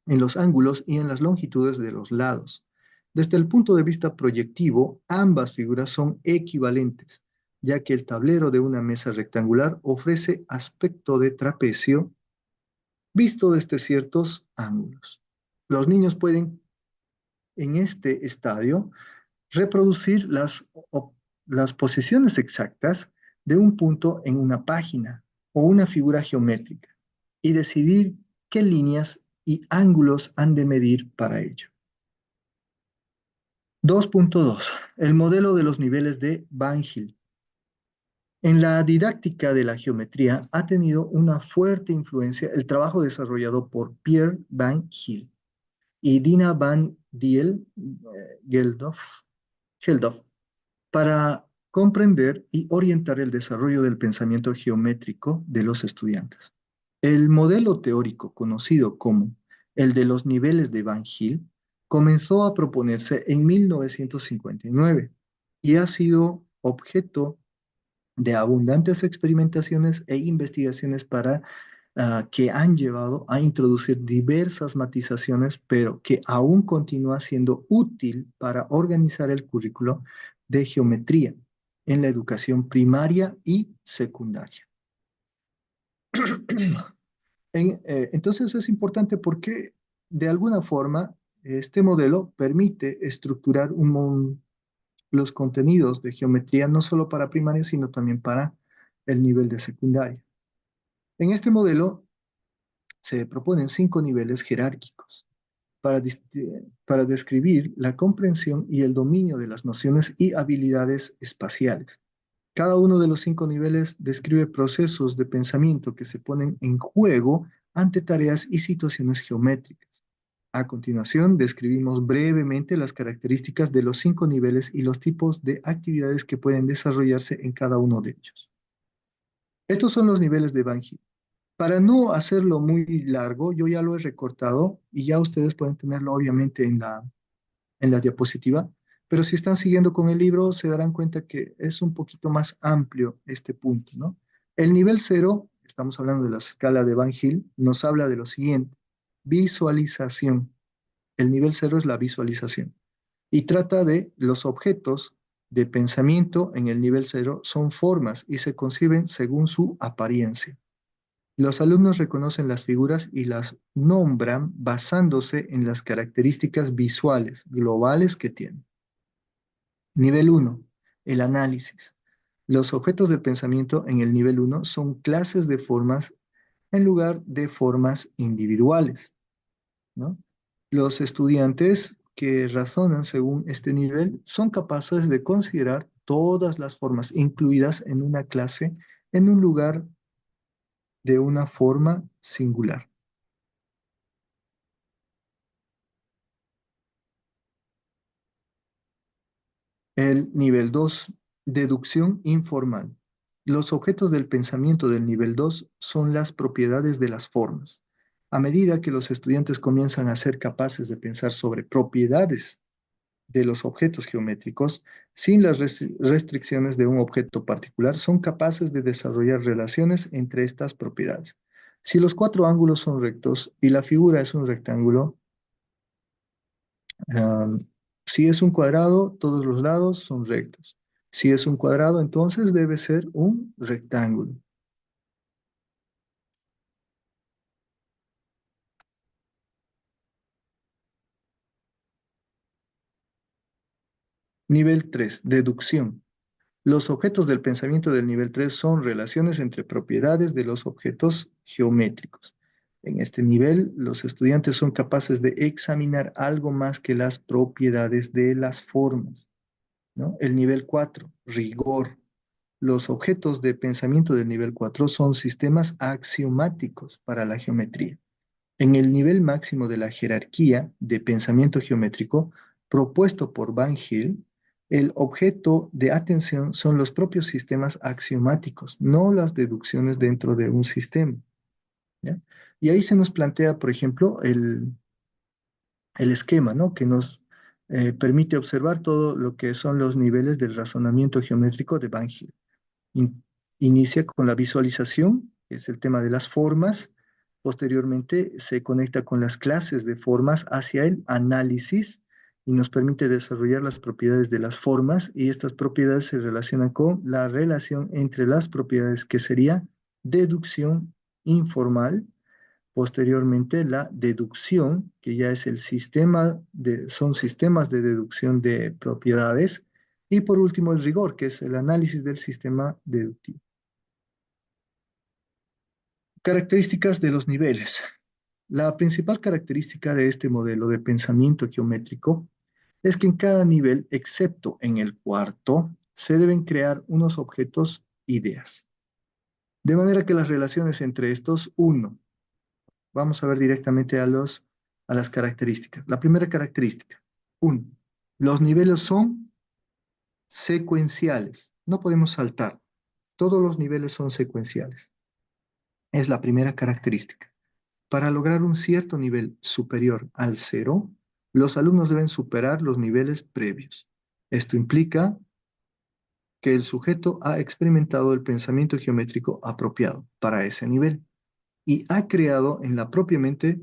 en los ángulos y en las longitudes de los lados. Desde el punto de vista proyectivo, ambas figuras son equivalentes, ya que el tablero de una mesa rectangular ofrece aspecto de trapecio visto desde ciertos ángulos. Los niños pueden, en este estadio, reproducir las posiciones exactas de un punto en una página o una figura geométrica y decidir qué líneas y ángulos han de medir para ello. 2.2. El modelo de los niveles de Van Gil. En la didáctica de la geometría ha tenido una fuerte influencia el trabajo desarrollado por Pierre Van Gil y Dina van Geldof, Geldof para comprender y orientar el desarrollo del pensamiento geométrico de los estudiantes. El modelo teórico conocido como el de los niveles de Van Gil comenzó a proponerse en 1959 y ha sido objeto de abundantes experimentaciones e investigaciones que han llevado a introducir diversas matizaciones, pero que aún continúa siendo útil para organizar el currículo de geometría en la educación primaria y secundaria. Entonces es importante porque de alguna forma este modelo permite estructurar los contenidos de geometría no solo para primaria, sino también para el nivel de secundaria. En este modelo se proponen 5 niveles jerárquicos para describir la comprensión y el dominio de las nociones y habilidades espaciales. Cada uno de los 5 niveles describe procesos de pensamiento que se ponen en juego ante tareas y situaciones geométricas. A continuación, describimos brevemente las características de los 5 niveles y los tipos de actividades que pueden desarrollarse en cada uno de ellos. Estos son los niveles de Van Gogh. Para no hacerlo muy largo, yo ya lo he recortado y ya ustedes pueden tenerlo obviamente en la diapositiva, pero si están siguiendo con el libro se darán cuenta que es un poquito más amplio este punto, ¿no? El nivel 0, estamos hablando de la escala de Van Gogh, nos habla de lo siguiente: visualización. El nivel 0 es la visualización y trata de los objetos de pensamiento en el nivel 0 son formas y se conciben según su apariencia. Los alumnos reconocen las figuras y las nombran basándose en las características visuales globales que tienen. Nivel 1, el análisis. Los objetos de pensamiento en el nivel 1 son clases de formas en lugar de formas individuales, ¿no? Los estudiantes que razonan según este nivel son capaces de considerar todas las formas incluidas en una clase en un lugar de una forma singular. El nivel 2, deducción informal. Los objetos del pensamiento del nivel 2 son las propiedades de las formas. A medida que los estudiantes comienzan a ser capaces de pensar sobre propiedades de los objetos geométricos, sin las restricciones de un objeto particular, son capaces de desarrollar relaciones entre estas propiedades. Si los 4 ángulos son rectos y la figura es un rectángulo, si es un cuadrado, todos los lados son rectos. Si es un cuadrado, entonces debe ser un rectángulo. Nivel 3, deducción. Los objetos del pensamiento del nivel 3 son relaciones entre propiedades de los objetos geométricos. En este nivel, los estudiantes son capaces de examinar algo más que las propiedades de las formas, ¿no? El nivel 4, rigor. Los objetos de pensamiento del nivel 4 son sistemas axiomáticos para la geometría. En el nivel máximo de la jerarquía de pensamiento geométrico propuesto por Van Gogh, el objeto de atención son los propios sistemas axiomáticos, no las deducciones dentro de un sistema, ¿ya? Y ahí se nos plantea, por ejemplo, el esquema, ¿no? Que nos permite observar todo lo que son los niveles del razonamiento geométrico de Van Gogh. Inicia con la visualización, que es el tema de las formas. Posteriormente se conecta con las clases de formas hacia el análisis y nos permite desarrollar las propiedades de las formas, y estas propiedades se relacionan con la relación entre las propiedades, que sería deducción informal. Posteriormente la deducción, que ya es son sistemas de deducción de propiedades. Y por último el rigor, que es el análisis del sistema deductivo. Características de los niveles. La principal característica de este modelo de pensamiento geométrico es que en cada nivel, excepto en el cuarto, se deben crear unos objetos ideas. De manera que las relaciones entre estos, uno, vamos a ver directamente a las características. La primera característica, uno, los niveles son secuenciales, no podemos saltar. Todos los niveles son secuenciales. Es la primera característica. Para lograr un cierto nivel superior al cero, los alumnos deben superar los niveles previos. Esto implica que el sujeto ha experimentado el pensamiento geométrico apropiado para ese nivel y ha creado en la propia mente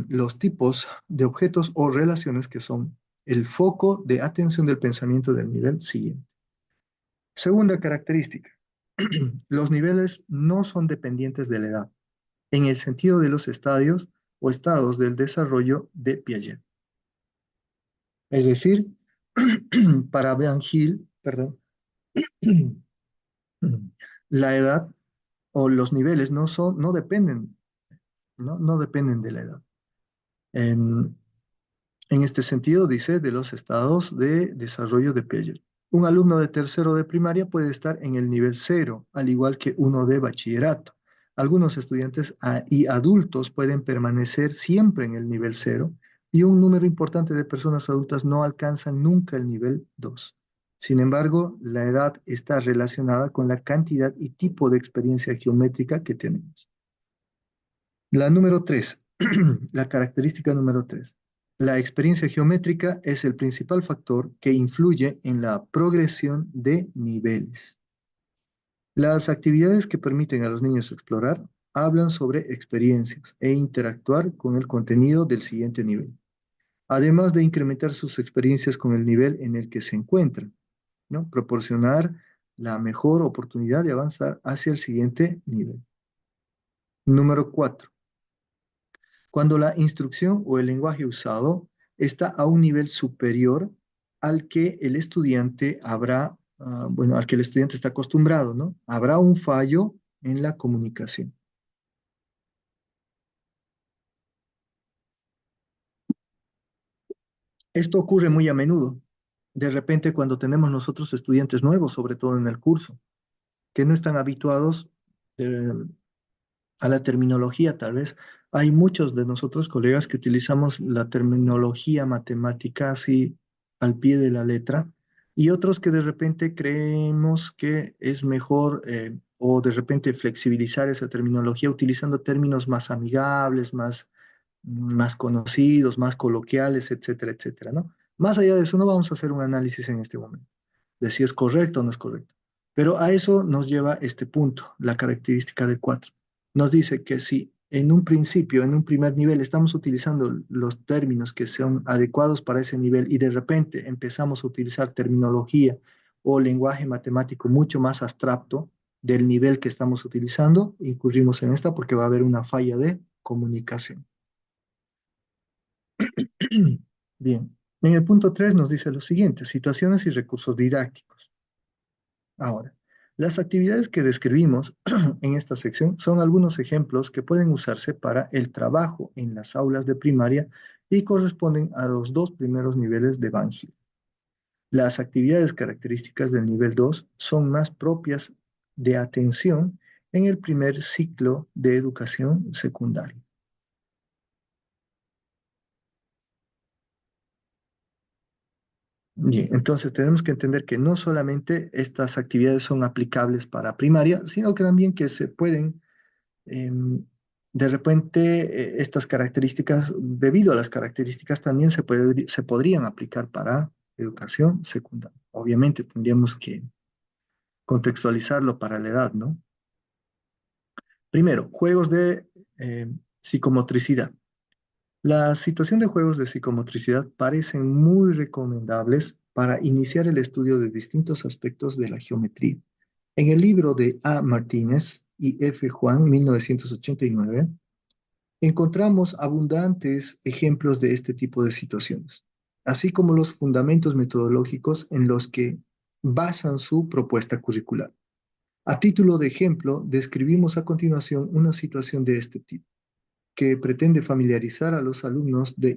los tipos de objetos o relaciones que son el foco de atención del pensamiento del nivel siguiente. Segunda característica, los niveles no son dependientes de la edad, en el sentido de los estadios o estados del desarrollo de Piaget. Es decir, para Van Hill, perdón, la edad o los niveles no dependen, no dependen de la edad. En este sentido, dice, de los estados de desarrollo de Piaget. Un alumno de tercero de primaria puede estar en el nivel 0, al igual que uno de bachillerato. Algunos estudiantes y adultos pueden permanecer siempre en el nivel 0 y un número importante de personas adultas no alcanzan nunca el nivel 2. Sin embargo, la edad está relacionada con la cantidad y tipo de experiencia geométrica que tenemos. La número 3, la característica número 3. La experiencia geométrica es el principal factor que influye en la progresión de niveles. Las actividades que permiten a los niños explorar hablan sobre experiencias e interactuar con el contenido del siguiente nivel, además de incrementar sus experiencias con el nivel en el que se encuentran, ¿no? Proporcionar la mejor oportunidad de avanzar hacia el siguiente nivel. Número 4. Cuando la instrucción o el lenguaje usado está a un nivel superior al que el estudiante al que el estudiante está acostumbrado, ¿no? Habrá un fallo en la comunicación. Esto ocurre muy a menudo. De repente, cuando tenemos nosotros estudiantes nuevos, sobre todo en el curso, que no están habituados a la terminología, tal vez. Hay muchos de nosotros, colegas, que utilizamos la terminología matemática así al pie de la letra, y otros que de repente creemos que es mejor o de repente flexibilizar esa terminología utilizando términos más amigables, más conocidos, más coloquiales, etcétera, etcétera, ¿no? Más allá de eso, no vamos a hacer un análisis en este momento de si es correcto o no es correcto. Pero a eso nos lleva este punto, la característica del 4. Nos dice que si en un principio, en un primer nivel, estamos utilizando los términos que son adecuados para ese nivel y de repente empezamos a utilizar terminología o lenguaje matemático mucho más abstracto del nivel que estamos utilizando, incurrimos en esta porque va a haber una falla de comunicación. Bien, en el punto 3 nos dice lo siguiente, situaciones y recursos didácticos. Ahora, las actividades que describimos en esta sección son algunos ejemplos que pueden usarse para el trabajo en las aulas de primaria y corresponden a los 2 primeros niveles de Van Hill. Las actividades características del nivel 2 son más propias de atención en el primer ciclo de educación secundaria. Bien, entonces tenemos que entender que no solamente estas actividades son aplicables para primaria, sino que también que se pueden, de repente, estas características, debido a las características, también se podrían aplicar para educación secundaria. Obviamente tendríamos que contextualizarlo para la edad, ¿no? Primero, juegos de psicomotricidad. La situación de juegos de psicomotricidad parecen muy recomendables para iniciar el estudio de distintos aspectos de la geometría. En el libro de A. Martínez y F. Juan, 1989, encontramos abundantes ejemplos de este tipo de situaciones, así como los fundamentos metodológicos en los que basan su propuesta curricular. A título de ejemplo, describimos a continuación una situación de este tipo, que pretende familiarizar a los alumnos de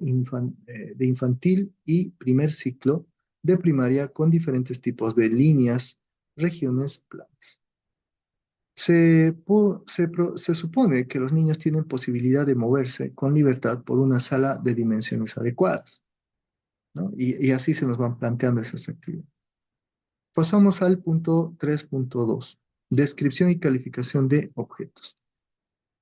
infantil y primer ciclo de primaria con diferentes tipos de líneas regiones planas. Se supone que los niños tienen posibilidad de moverse con libertad por una sala de dimensiones adecuadas, ¿no? Y así se nos van planteando esas actividades. Pasamos al punto 3.2, descripción y calificación de objetos.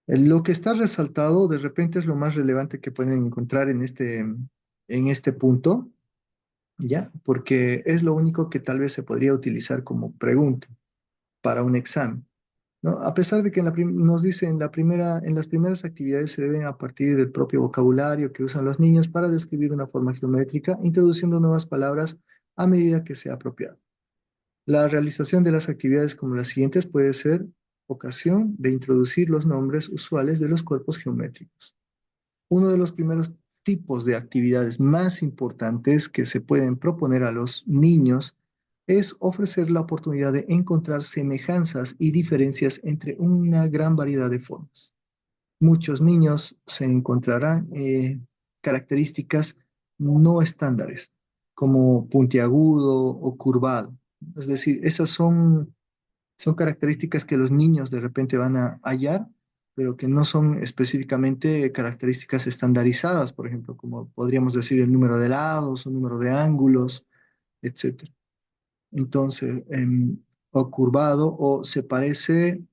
Lo que está resaltado de repente es lo más relevante que pueden encontrar en este punto, ¿ya? Porque es lo único que tal vez se podría utilizar como pregunta para un examen, ¿no? A pesar de que nos dice en las primeras actividades se deben a partir del propio vocabulario que usan los niños para describir una forma geométrica, introduciendo nuevas palabras a medida que sea apropiado. La realización de las actividades como las siguientes puede ser ocasión de introducir los nombres usuales de los cuerpos geométricos. Uno de los primeros tipos de actividades más importantes que se pueden proponer a los niños es ofrecer la oportunidad de encontrar semejanzas y diferencias entre una gran variedad de formas. Muchos niños se encontrarán características no estándares, como puntiagudo o curvado. Es decir, son características que los niños de repente van a hallar, pero que no son específicamente características estandarizadas, por ejemplo, como podríamos decir el número de lados o número de ángulos, etcétera. Entonces, o curvado o se parece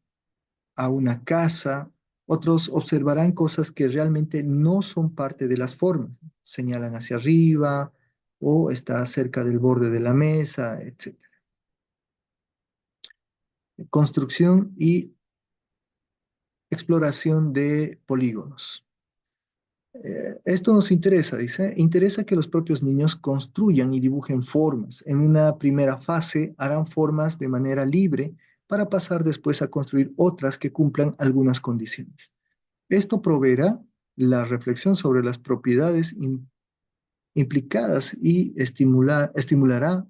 a una casa. Otros observarán cosas que realmente no son parte de las formas. Señalan hacia arriba o está cerca del borde de la mesa, etcétera. Construcción y exploración de polígonos. Esto nos interesa, dice, interesa que los propios niños construyan y dibujen formas. En una primera fase harán formas de manera libre para pasar después a construir otras que cumplan algunas condiciones. Esto proveerá la reflexión sobre las propiedades implicadas y estimulará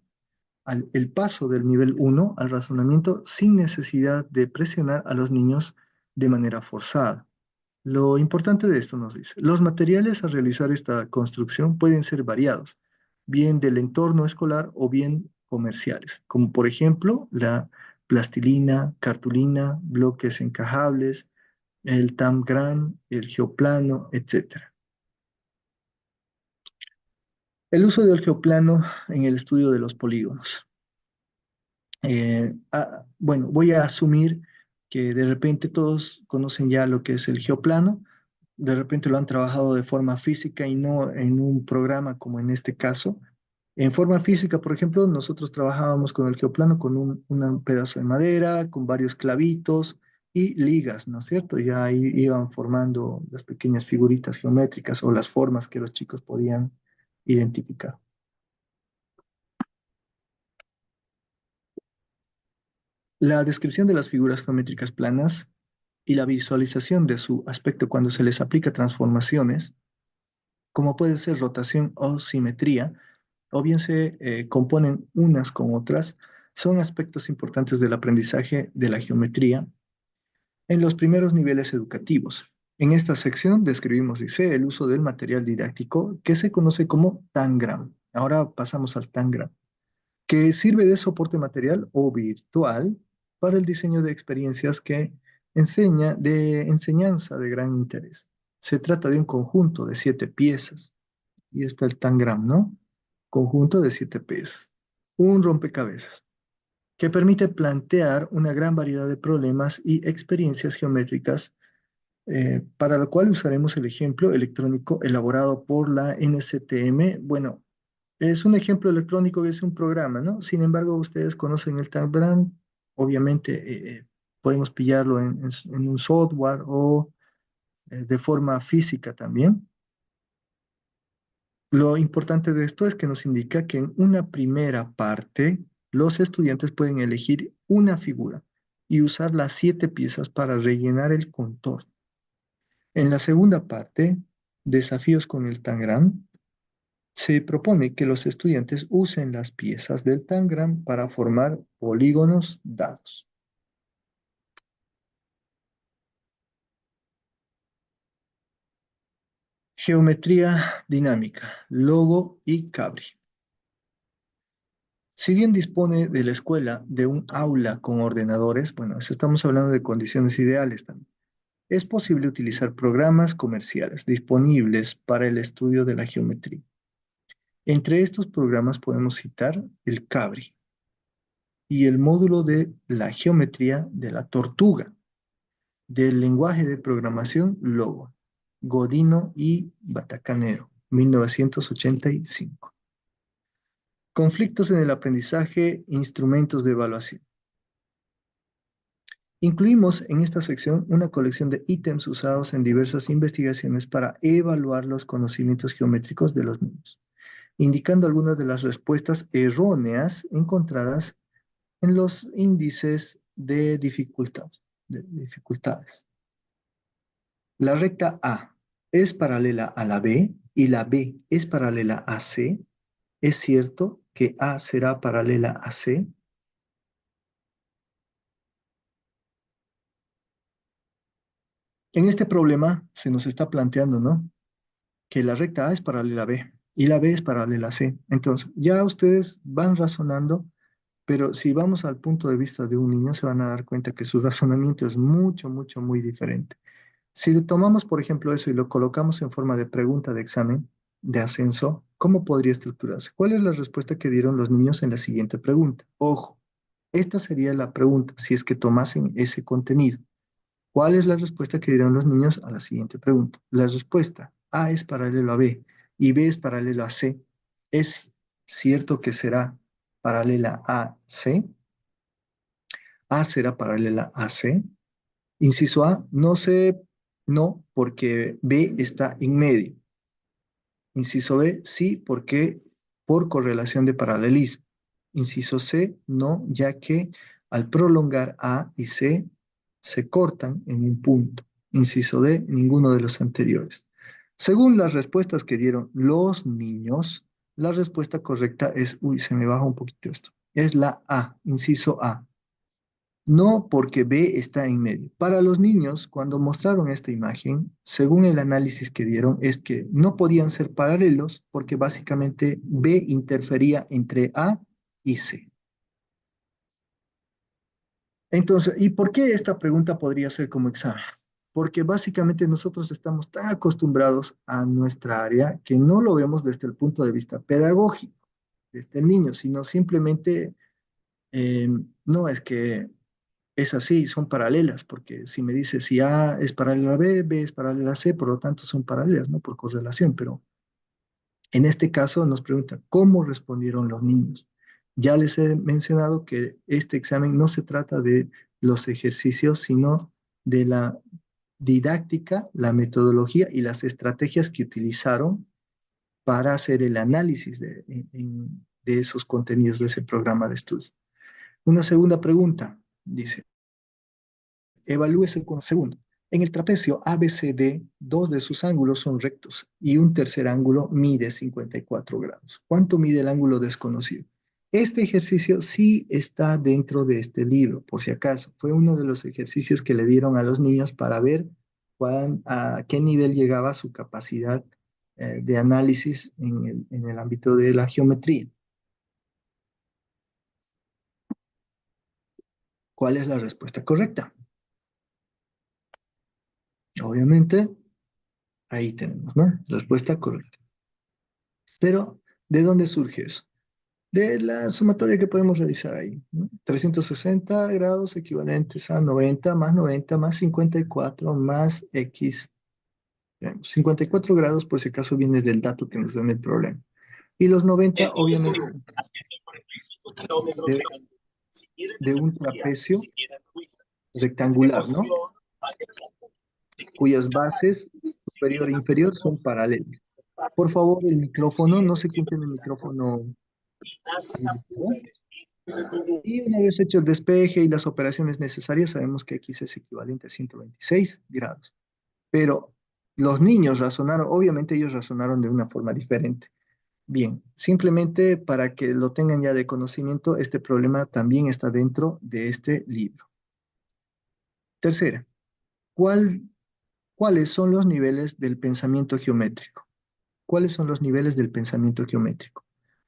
el paso del nivel 1 al razonamiento sin necesidad de presionar a los niños de manera forzada. Lo importante de esto nos dice, los materiales a realizar esta construcción pueden ser variados, bien del entorno escolar o bien comerciales, como por ejemplo la plastilina, cartulina, bloques encajables, el tangram, el geoplano, etc. El uso del geoplano en el estudio de los polígonos. Bueno, voy a asumir que de repente todos conocen ya lo que es el geoplano, de repente lo han trabajado de forma física y no en un programa como en este caso. En forma física, por ejemplo, nosotros trabajábamos con el geoplano con un pedazo de madera, con varios clavitos y ligas, ¿no es cierto? Ya ahí iban formando las pequeñas figuritas geométricas o las formas que los chicos podían identificar. La descripción de las figuras geométricas planas y la visualización de su aspecto cuando se les aplica transformaciones, como puede ser rotación o simetría, o bien se componen unas con otras, son aspectos importantes del aprendizaje de la geometría en los primeros niveles educativos. En esta sección describimos, dice, el uso del material didáctico que se conoce como Tangram. Ahora pasamos al Tangram, que sirve de soporte material o virtual para el diseño de experiencias que enseña de enseñanza de gran interés. Se trata de un conjunto de 7 piezas. Y está el Tangram, ¿no? Conjunto de 7 piezas. Un rompecabezas que permite plantear una gran variedad de problemas y experiencias geométricas, para lo cual usaremos el ejemplo electrónico elaborado por la NCTM. Bueno, es un ejemplo electrónico que es un programa, ¿no? Sin embargo, ustedes conocen el Tangram, obviamente podemos pillarlo en un software o de forma física también. Lo importante de esto es que nos indica que en una primera parte los estudiantes pueden elegir una figura y usar las 7 piezas para rellenar el contorno. En la segunda parte, desafíos con el Tangram, se propone que los estudiantes usen las piezas del Tangram para formar polígonos dados. Geometría dinámica, Logo y Cabri. Si bien dispone de la escuela de un aula con ordenadores, bueno, eso estamos hablando de condiciones ideales también. Es posible utilizar programas comerciales disponibles para el estudio de la geometría. Entre estos programas podemos citar el Cabri y el módulo de la geometría de la tortuga, del lenguaje de programación Logo, Godino y Batacanero, 1985. Conflictos en el aprendizaje, instrumentos de evaluación. Incluimos en esta sección una colección de ítems usados en diversas investigaciones para evaluar los conocimientos geométricos de los niños, indicando algunas de las respuestas erróneas encontradas en los índices de dificultades. La recta A es paralela a la B y la B es paralela a C. ¿Es cierto que A será paralela a C? En este problema se nos está planteando, ¿no? Que la recta A es paralela a B y la B es paralela a C. Entonces, ya ustedes van razonando, pero si vamos al punto de vista de un niño, se van a dar cuenta que su razonamiento es muy diferente. Si tomamos, por ejemplo, eso y lo colocamos en forma de pregunta de examen de ascenso, ¿cómo podría estructurarse? ¿Cuál es la respuesta que dieron los niños en la siguiente pregunta? Ojo, esta sería la pregunta, si es que tomasen ese contenido. ¿Cuál es la respuesta que dieron los niños a la siguiente pregunta? La respuesta A es paralelo a B y B es paralelo a C. ¿Es cierto que será paralela a C? ¿A será paralela a C? Inciso A, no sé, no, porque B está en medio. Inciso B, sí, porque por correlación de paralelismo. Inciso C, no, ya que al prolongar A y C se cortan en un punto. Inciso D, ninguno de los anteriores. Según las respuestas que dieron los niños, la respuesta correcta es, uy, se me baja un poquito esto, es la A, inciso A. No porque B está en medio. Para los niños, cuando mostraron esta imagen, según el análisis que dieron, es que no podían ser paralelos porque básicamente B interfería entre A y C. Entonces, ¿y por qué esta pregunta podría ser como examen? Porque básicamente nosotros estamos tan acostumbrados a nuestra área que no lo vemos desde el punto de vista pedagógico, desde el niño, sino simplemente, no, es que es así, son paralelas, porque si me dice si A es paralela a B, B es paralela a C, por lo tanto son paralelas, ¿no? Por correlación, pero en este caso nos pregunta, ¿cómo respondieron los niños? Ya les he mencionado que este examen no se trata de los ejercicios, sino de la didáctica, la metodología y las estrategias que utilizaron para hacer el análisis de esos contenidos de ese programa de estudio. Una segunda pregunta, dice, evalúese con segundo. En el trapecio ABCD, dos de sus ángulos son rectos y un tercer ángulo mide 54 grados. ¿Cuánto mide el ángulo desconocido? Este ejercicio sí está dentro de este libro, por si acaso. Fue uno de los ejercicios que le dieron a los niños para ver a qué nivel llegaba su capacidad de análisis en el ámbito de la geometría. ¿Cuál es la respuesta correcta? Obviamente, ahí tenemos, ¿no? Respuesta correcta. Pero, ¿de dónde surge eso? De la sumatoria que podemos realizar ahí, ¿no? 360 grados equivalentes a 90 más 54 más X. 54 grados, por si acaso, viene del dato que nos da en el problema. Y los 90, obviamente, de, de un trapecio rectangular, ¿no? Cuyas bases superior e inferior son paralelas. Por favor, el micrófono, no se quiten el micrófono. Y una vez hecho el despeje y las operaciones necesarias, sabemos que X es equivalente a 126 grados. Pero los niños razonaron, obviamente ellos razonaron de una forma diferente. Bien, simplemente para que lo tengan ya de conocimiento, este problema también está dentro de este libro. Tercera, ¿cuáles son los niveles del pensamiento geométrico? ¿Cuáles son los niveles del pensamiento geométrico?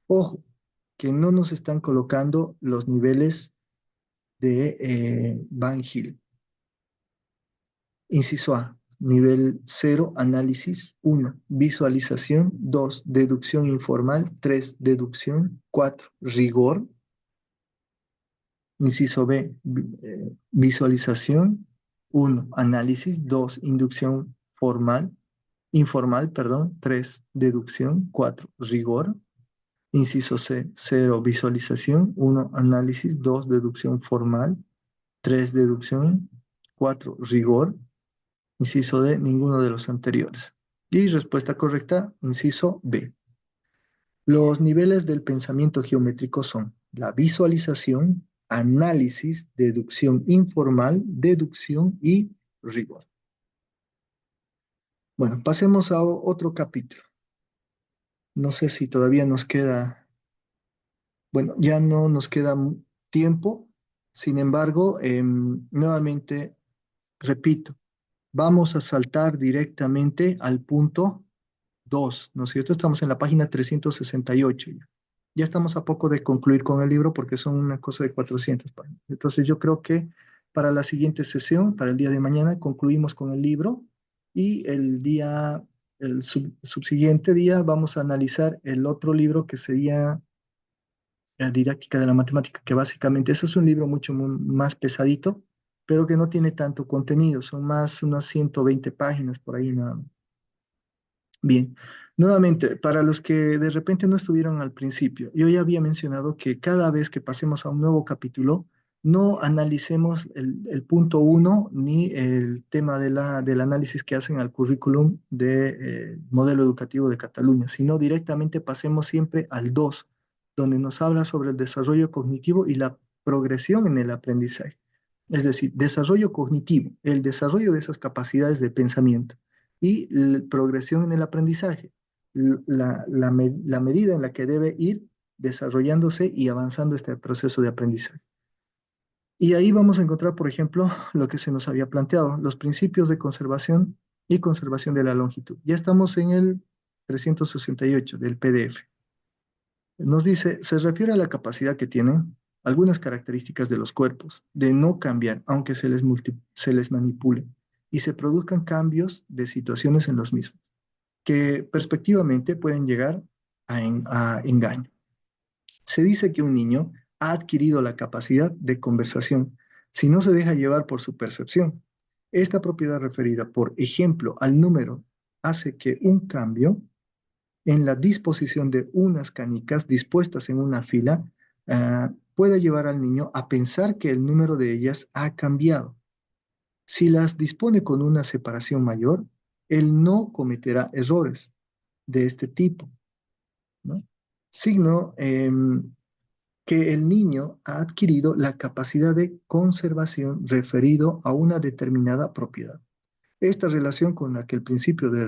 Ojo, que no nos están colocando los niveles de Van Hill. Inciso A, nivel 0, análisis. 1, visualización. 2, deducción informal. 3, deducción. 4, rigor. Inciso B, visualización. 1, análisis. 2, inducción informal, perdón. 3, deducción. 4, rigor. Inciso C, 0, visualización. 1, análisis. 2, deducción formal. 3, deducción. 4, rigor. Inciso D, ninguno de los anteriores. Y respuesta correcta, inciso B. Los niveles del pensamiento geométrico son la visualización, análisis, deducción informal, deducción y rigor. Bueno, pasemos a otro capítulo. No sé si todavía nos queda, bueno, ya no nos queda tiempo. Sin embargo, nuevamente, repito, vamos a saltar directamente al punto 2, ¿no es cierto? Estamos en la página 368 ya. Ya estamos a poco de concluir con el libro porque son una cosa de 400 páginas. Entonces yo creo que para la siguiente sesión, para el día de mañana, concluimos con el libro y el subsiguiente día vamos a analizar el otro libro que sería la didáctica de la matemática, que básicamente eso es un libro mucho más pesadito, pero que no tiene tanto contenido, son más unas 120 páginas por ahí nada más. Bien, nuevamente, para los que de repente no estuvieron al principio, yo ya había mencionado que cada vez que pasemos a un nuevo capítulo, no analicemos el punto 1 ni el tema del análisis que hacen al currículum del modelo educativo de Cataluña, sino directamente pasemos siempre al 2, donde nos habla sobre el desarrollo cognitivo y la progresión en el aprendizaje. Es decir, desarrollo cognitivo, el desarrollo de esas capacidades de pensamiento y la progresión en el aprendizaje, la medida en la que debe ir desarrollándose y avanzando este proceso de aprendizaje. Y ahí vamos a encontrar, por ejemplo, lo que se nos había planteado, los principios de conservación y conservación de la longitud. Ya estamos en el 368 del PDF. Nos dice, se refiere a la capacidad que tienen algunas características de los cuerpos de no cambiar, aunque se les manipule y se produzcan cambios de situaciones en los mismos, que perspectivamente pueden llegar a engaño. Se dice que un niño ha adquirido la capacidad de conversación si no se deja llevar por su percepción. Esta propiedad referida, por ejemplo, al número, hace que un cambio en la disposición de unas canicas dispuestas en una fila pueda llevar al niño a pensar que el número de ellas ha cambiado. Si las dispone con una separación mayor, él no cometerá errores de este tipo, ¿no? Signo que el niño ha adquirido la capacidad de conservación referido a una determinada propiedad. Esta relación con la que el principio de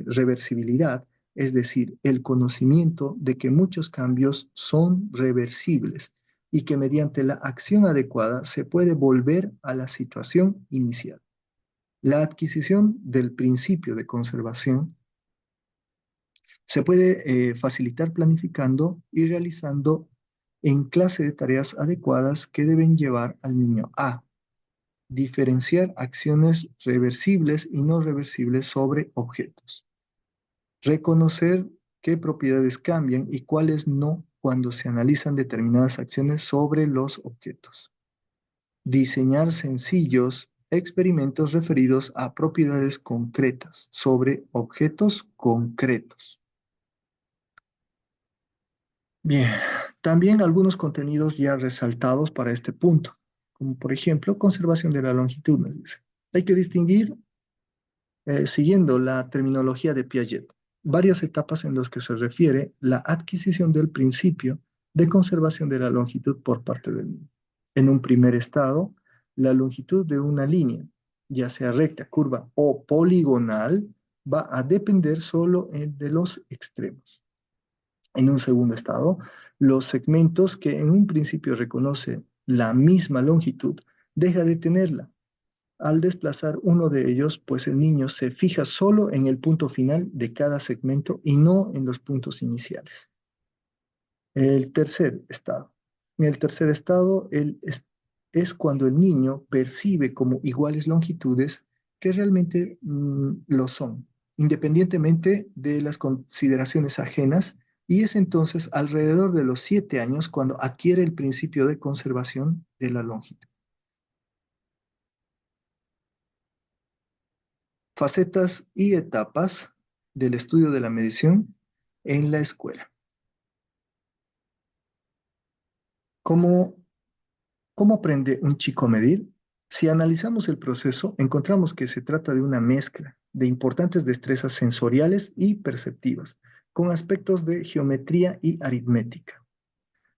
reversibilidad, es decir, el conocimiento de que muchos cambios son reversibles y que mediante la acción adecuada se puede volver a la situación inicial. La adquisición del principio de conservación se puede facilitar planificando y realizando en clase de tareas adecuadas que deben llevar al niño a diferenciar acciones reversibles y no reversibles sobre objetos, reconocer qué propiedades cambian y cuáles no cuando se analizan determinadas acciones sobre los objetos, diseñar sencillos experimentos referidos a propiedades concretas sobre objetos concretos. Bien, también algunos contenidos ya resaltados para este punto, como por ejemplo, conservación de la longitud, nos dice. Hay que distinguir, siguiendo la terminología de Piaget, varias etapas en las que se refiere la adquisición del principio de conservación de la longitud por parte del niño. En un primer estado, la longitud de una línea, ya sea recta, curva o poligonal, va a depender solo de los extremos. En un segundo estado, los segmentos que en un principio reconoce la misma longitud, deja de tenerla. Al desplazar uno de ellos, pues el niño se fija solo en el punto final de cada segmento y no en los puntos iniciales. El tercer estado. En el tercer estado es cuando el niño percibe como iguales longitudes que realmente lo son, independientemente de las consideraciones ajenas, y es entonces alrededor de los 7 años cuando adquiere el principio de conservación de la longitud. Facetas y etapas del estudio de la medición en la escuela. ¿Cómo aprende un chico a medir? Si analizamos el proceso, encontramos que se trata de una mezcla de importantes destrezas sensoriales y perceptivas, con aspectos de geometría y aritmética.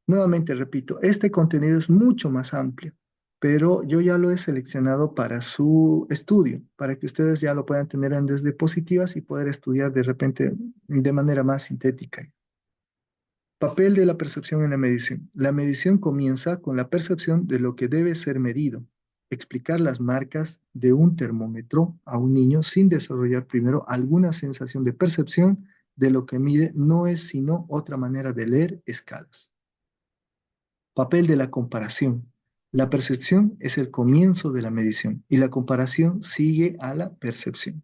Nuevamente repito, este contenido es mucho más amplio, pero yo ya lo he seleccionado para su estudio, para que ustedes ya lo puedan tener en desde diapositivas y poder estudiar de repente de manera más sintética. Papel de la percepción en la medición. La medición comienza con la percepción de lo que debe ser medido. Explicar las marcas de un termómetro a un niño sin desarrollar primero alguna sensación de percepción de lo que mide no es sino otra manera de leer escalas. Papel de la comparación. La percepción es el comienzo de la medición y la comparación sigue a la percepción.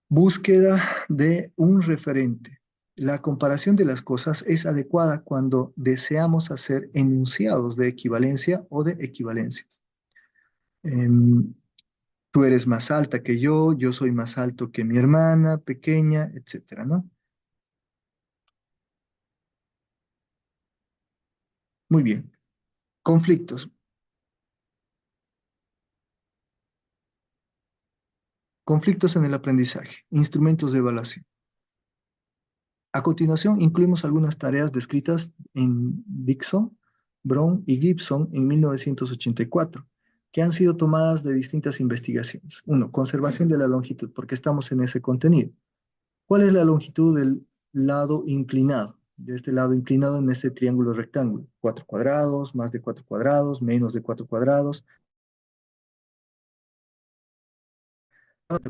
Búsqueda de un referente. La comparación de las cosas es adecuada cuando deseamos hacer enunciados de equivalencia o de equivalencias. Tú eres más alta que yo soy más alto que mi hermana pequeña, etcétera, ¿no? Muy bien. Conflictos. Conflictos en el aprendizaje. Instrumentos de evaluación. A continuación, incluimos algunas tareas descritas en Dixon, Brown y Gibson en 1984, que han sido tomadas de distintas investigaciones. 1. Conservación de la longitud, porque estamos en ese contenido. ¿Cuál es la longitud del lado inclinado? De este lado inclinado en este triángulo rectángulo. 4 cuadrados, más de 4 cuadrados, menos de 4 cuadrados.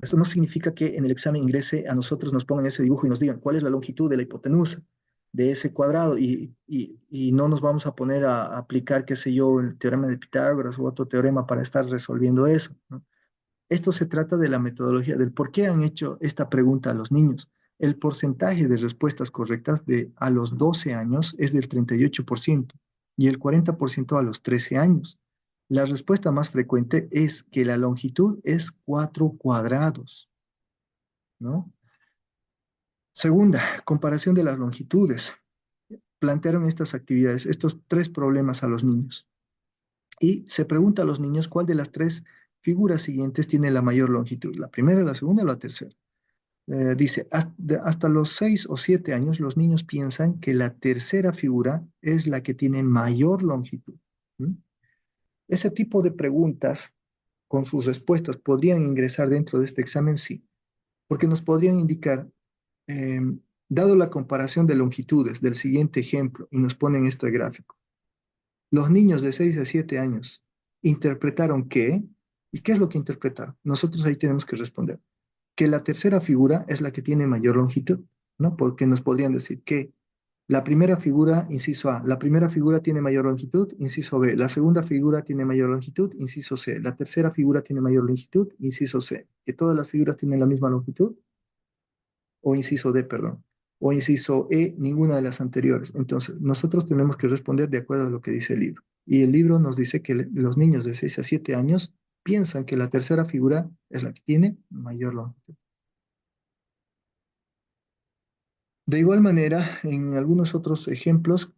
Eso no significa que en el examen ingrese a nosotros nos pongan ese dibujo y nos digan cuál es la longitud de la hipotenusa de ese cuadrado y no nos vamos a poner a aplicar, qué sé yo, el teorema de Pitágoras u otro teorema para estar resolviendo eso, ¿no? Esto se trata de la metodología, del por qué han hecho esta pregunta a los niños. El porcentaje de respuestas correctas a los 12 años es del 38% y el 40% a los 13 años. La respuesta más frecuente es que la longitud es 4 cuadrados, ¿no? Segunda, comparación de las longitudes. Plantearon estas actividades, estos 3 problemas a los niños. Y se pregunta a los niños cuál de las 3 figuras siguientes tiene la mayor longitud, la primera, la segunda o la tercera. Dice, hasta los 6 o 7 años los niños piensan que la tercera figura es la que tiene mayor longitud. ¿Mm? Ese tipo de preguntas con sus respuestas podrían ingresar dentro de este examen, sí, porque nos podrían indicar, eh, dado la comparación de longitudes del siguiente ejemplo, y nos ponen este gráfico, los niños de 6 a 7 años interpretaron que, ¿y qué es lo que interpretaron? Nosotros ahí tenemos que responder que la tercera figura es la que tiene mayor longitud, ¿no? Porque nos podrían decir que la primera figura, inciso A, la primera figura tiene mayor longitud, inciso B, la segunda figura tiene mayor longitud, inciso C, la tercera figura tiene mayor longitud, inciso C, que todas las figuras tienen la misma longitud, o inciso D, perdón, o inciso E, ninguna de las anteriores. Entonces, nosotros tenemos que responder de acuerdo a lo que dice el libro. Y el libro nos dice que los niños de 6 a 7 años piensan que la tercera figura es la que tiene mayor longitud. De igual manera, en algunos otros ejemplos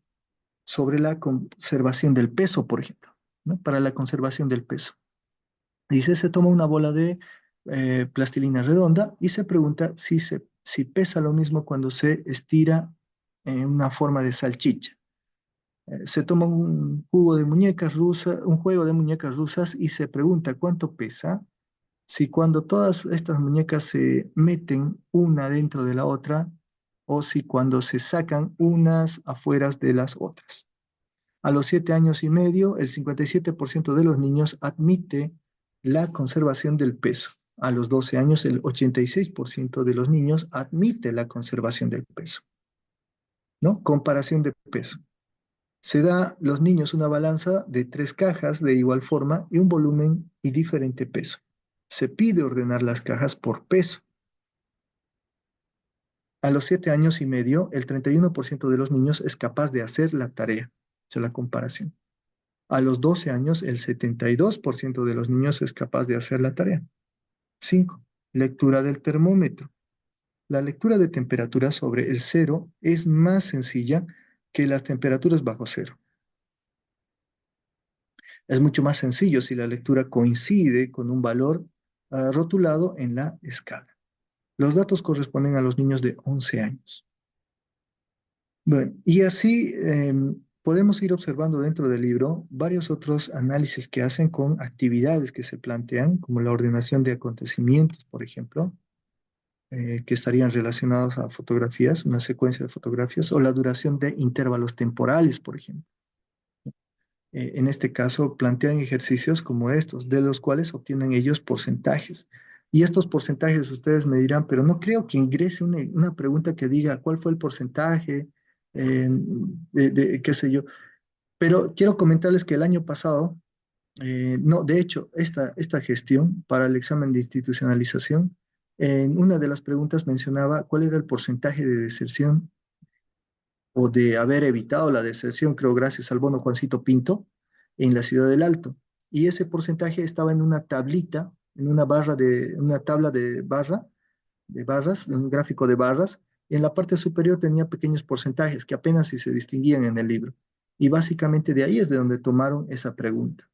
sobre la conservación del peso, por ejemplo, ¿no? Para la conservación del peso. Dice, se toma una bola de plastilina redonda y se pregunta si pesa lo mismo cuando se estira en una forma de salchicha. Se toma un juego de muñecas rusas y se pregunta cuánto pesa si cuando todas estas muñecas se meten una dentro de la otra o si cuando se sacan unas afuera de las otras. A los 7 años y medio, el 57% de los niños admite la conservación del peso. A los 12 años, el 86% de los niños admite la conservación del peso. ¿no? Comparación de peso. Se da a los niños una balanza de 3 cajas de igual forma y un volumen y diferente peso. Se pide ordenar las cajas por peso. A los 7 años y medio, el 31% de los niños es capaz de hacer la tarea. Esa es la comparación. A los 12 años, el 72% de los niños es capaz de hacer la tarea. 5. Lectura del termómetro. La lectura de temperatura sobre el cero es más sencilla que las temperaturas bajo cero. Es mucho más sencillo si la lectura coincide con un valor rotulado en la escala. Los datos corresponden a los niños de 11 años. Bueno, y así podemos ir observando dentro del libro varios otros análisis que hacen con actividades que se plantean, como la ordenación de acontecimientos, por ejemplo, que estarían relacionados a fotografías, una secuencia de fotografías, o la duración de intervalos temporales, por ejemplo. En este caso, plantean ejercicios como estos, de los cuales obtienen ellos porcentajes. Y estos porcentajes ustedes me dirán, pero no creo que ingrese una pregunta que diga cuál fue el porcentaje, qué sé yo. Pero quiero comentarles que el año pasado, no, de hecho, esta gestión para el examen de institucionalización, en una de las preguntas mencionaba cuál era el porcentaje de deserción o de haber evitado la deserción, creo, gracias al bono Juancito Pinto, en la ciudad del Alto. Y ese porcentaje estaba en una tablita, en una tabla de barras, en un gráfico de barras, y en la parte superior tenía pequeños porcentajes que apenas si se distinguían en el libro. Y básicamente de ahí es de donde tomaron esa pregunta.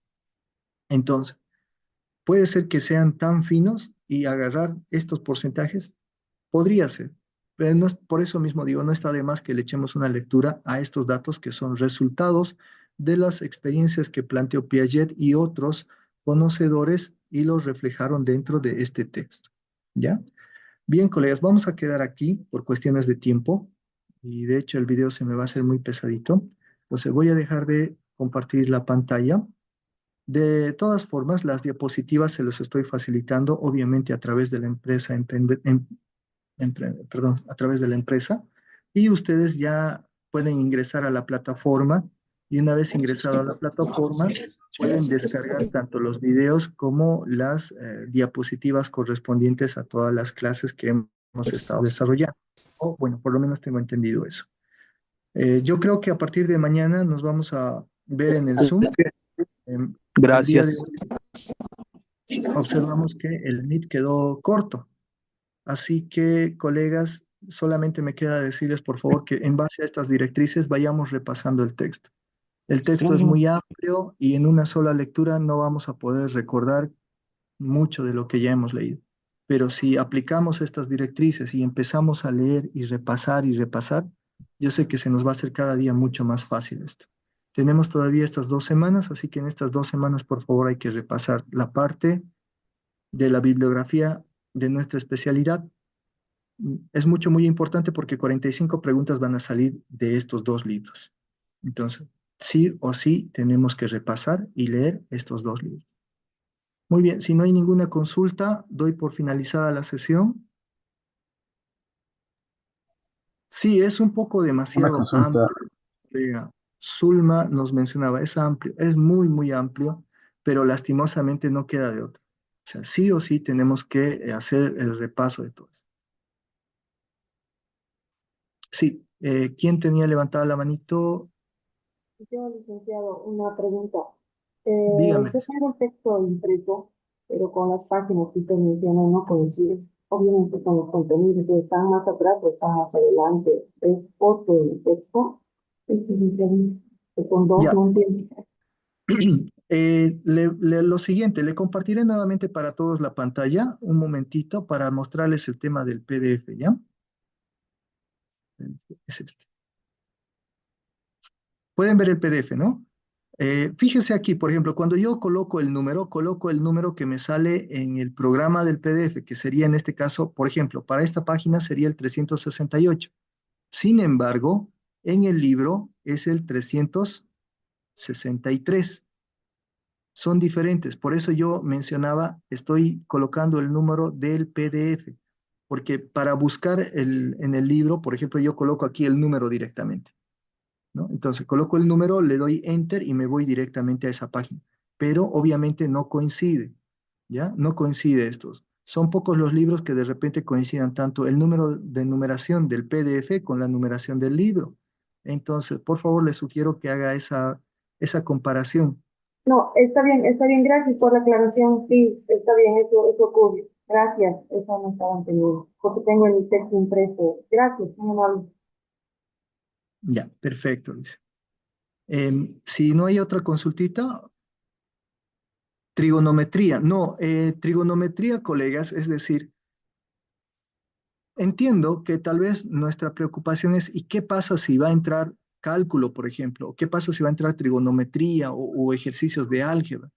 Entonces, puede ser que sean tan finos y agarrar estos porcentajes, podría ser, pero no por eso mismo digo, no está de más que le echemos una lectura a estos datos que son resultados de las experiencias que planteó Piaget y otros conocedores y los reflejaron dentro de este texto. ¿Ya? Bien, colegas, vamos a quedar aquí por cuestiones de tiempo y de hecho el video se me va a hacer muy pesadito. Entonces voy a dejar de compartir la pantalla. De todas formas, las diapositivas se los estoy facilitando, obviamente a través de la empresa, a través de la empresa, y ustedes ya pueden ingresar a la plataforma, y una vez ingresado a la plataforma, pueden descargar tanto los videos como las diapositivas correspondientes a todas las clases que hemos estado desarrollando. O, bueno, por lo menos tengo entendido eso. Yo creo que a partir de mañana nos vamos a ver en el Zoom. El día de Gracias. hoy observamos que el Meet quedó corto. Así que, colegas, solamente me queda decirles, por favor, que en base a estas directrices vayamos repasando el texto. El texto es muy amplio y en una sola lectura no vamos a poder recordar mucho de lo que ya hemos leído. Pero si aplicamos estas directrices y empezamos a leer y repasar, yo sé que se nos va a hacer cada día mucho más fácil esto. Tenemos todavía estas 2 semanas, así que en estas 2 semanas, por favor, hay que repasar la parte de la bibliografía de nuestra especialidad. Es muy importante porque 45 preguntas van a salir de estos 2 libros. Entonces, sí o sí tenemos que repasar y leer estos 2 libros. Muy bien, si no hay ninguna consulta, doy por finalizada la sesión. Sí, es un poco demasiado amplio. Zulma nos mencionaba, es amplio, es muy amplio, pero lastimosamente no queda de otra. O sea, sí o sí tenemos que hacer el repaso de todo eso. Sí, ¿quién tenía levantada la manito? Yo, licenciado, una pregunta. Dígame. Yo tengo el texto impreso, pero con las páginas que usted menciona no coinciden. Obviamente con los contenidos que están más atrás o están más adelante. Es foto del texto. Este es mi pregunta. Que con dos Ya. no entiendo. Lo siguiente, le compartiré nuevamente para todos la pantalla, un momentito, para mostrarles el tema del PDF, ¿ya? Es este. Pueden ver el PDF, ¿no? Fíjense aquí, por ejemplo, cuando yo coloco el número que me sale en el programa del PDF, que sería en este caso, por ejemplo, para esta página sería el 368. Sin embargo, en el libro es el 363. Son diferentes, por eso yo mencionaba, estoy colocando el número del PDF. porque para buscar en el libro, por ejemplo, yo coloco aquí el número directamente, ¿no? Entonces coloco el número, le doy enter y me voy directamente a esa página, pero obviamente no coincide, ¿ya? No coincide estos. Son pocos los libros que de repente coincidan tanto el número de numeración del PDF con la numeración del libro. Entonces, por favor, le sugiero que haga esa comparación. No, está bien, gracias por la aclaración. Sí, está bien, eso ocurre. Gracias, eso no estaba entendido. Porque tengo el texto impreso. Gracias, muy amable. Ya, perfecto, dice. Si no hay otra consultita, trigonometría. No, trigonometría, colegas, es decir, entiendo que tal vez nuestra preocupación es, ¿y qué pasa si va a entrar cálculo, por ejemplo? ¿Qué pasa si va a entrar trigonometría o ejercicios de álgebra?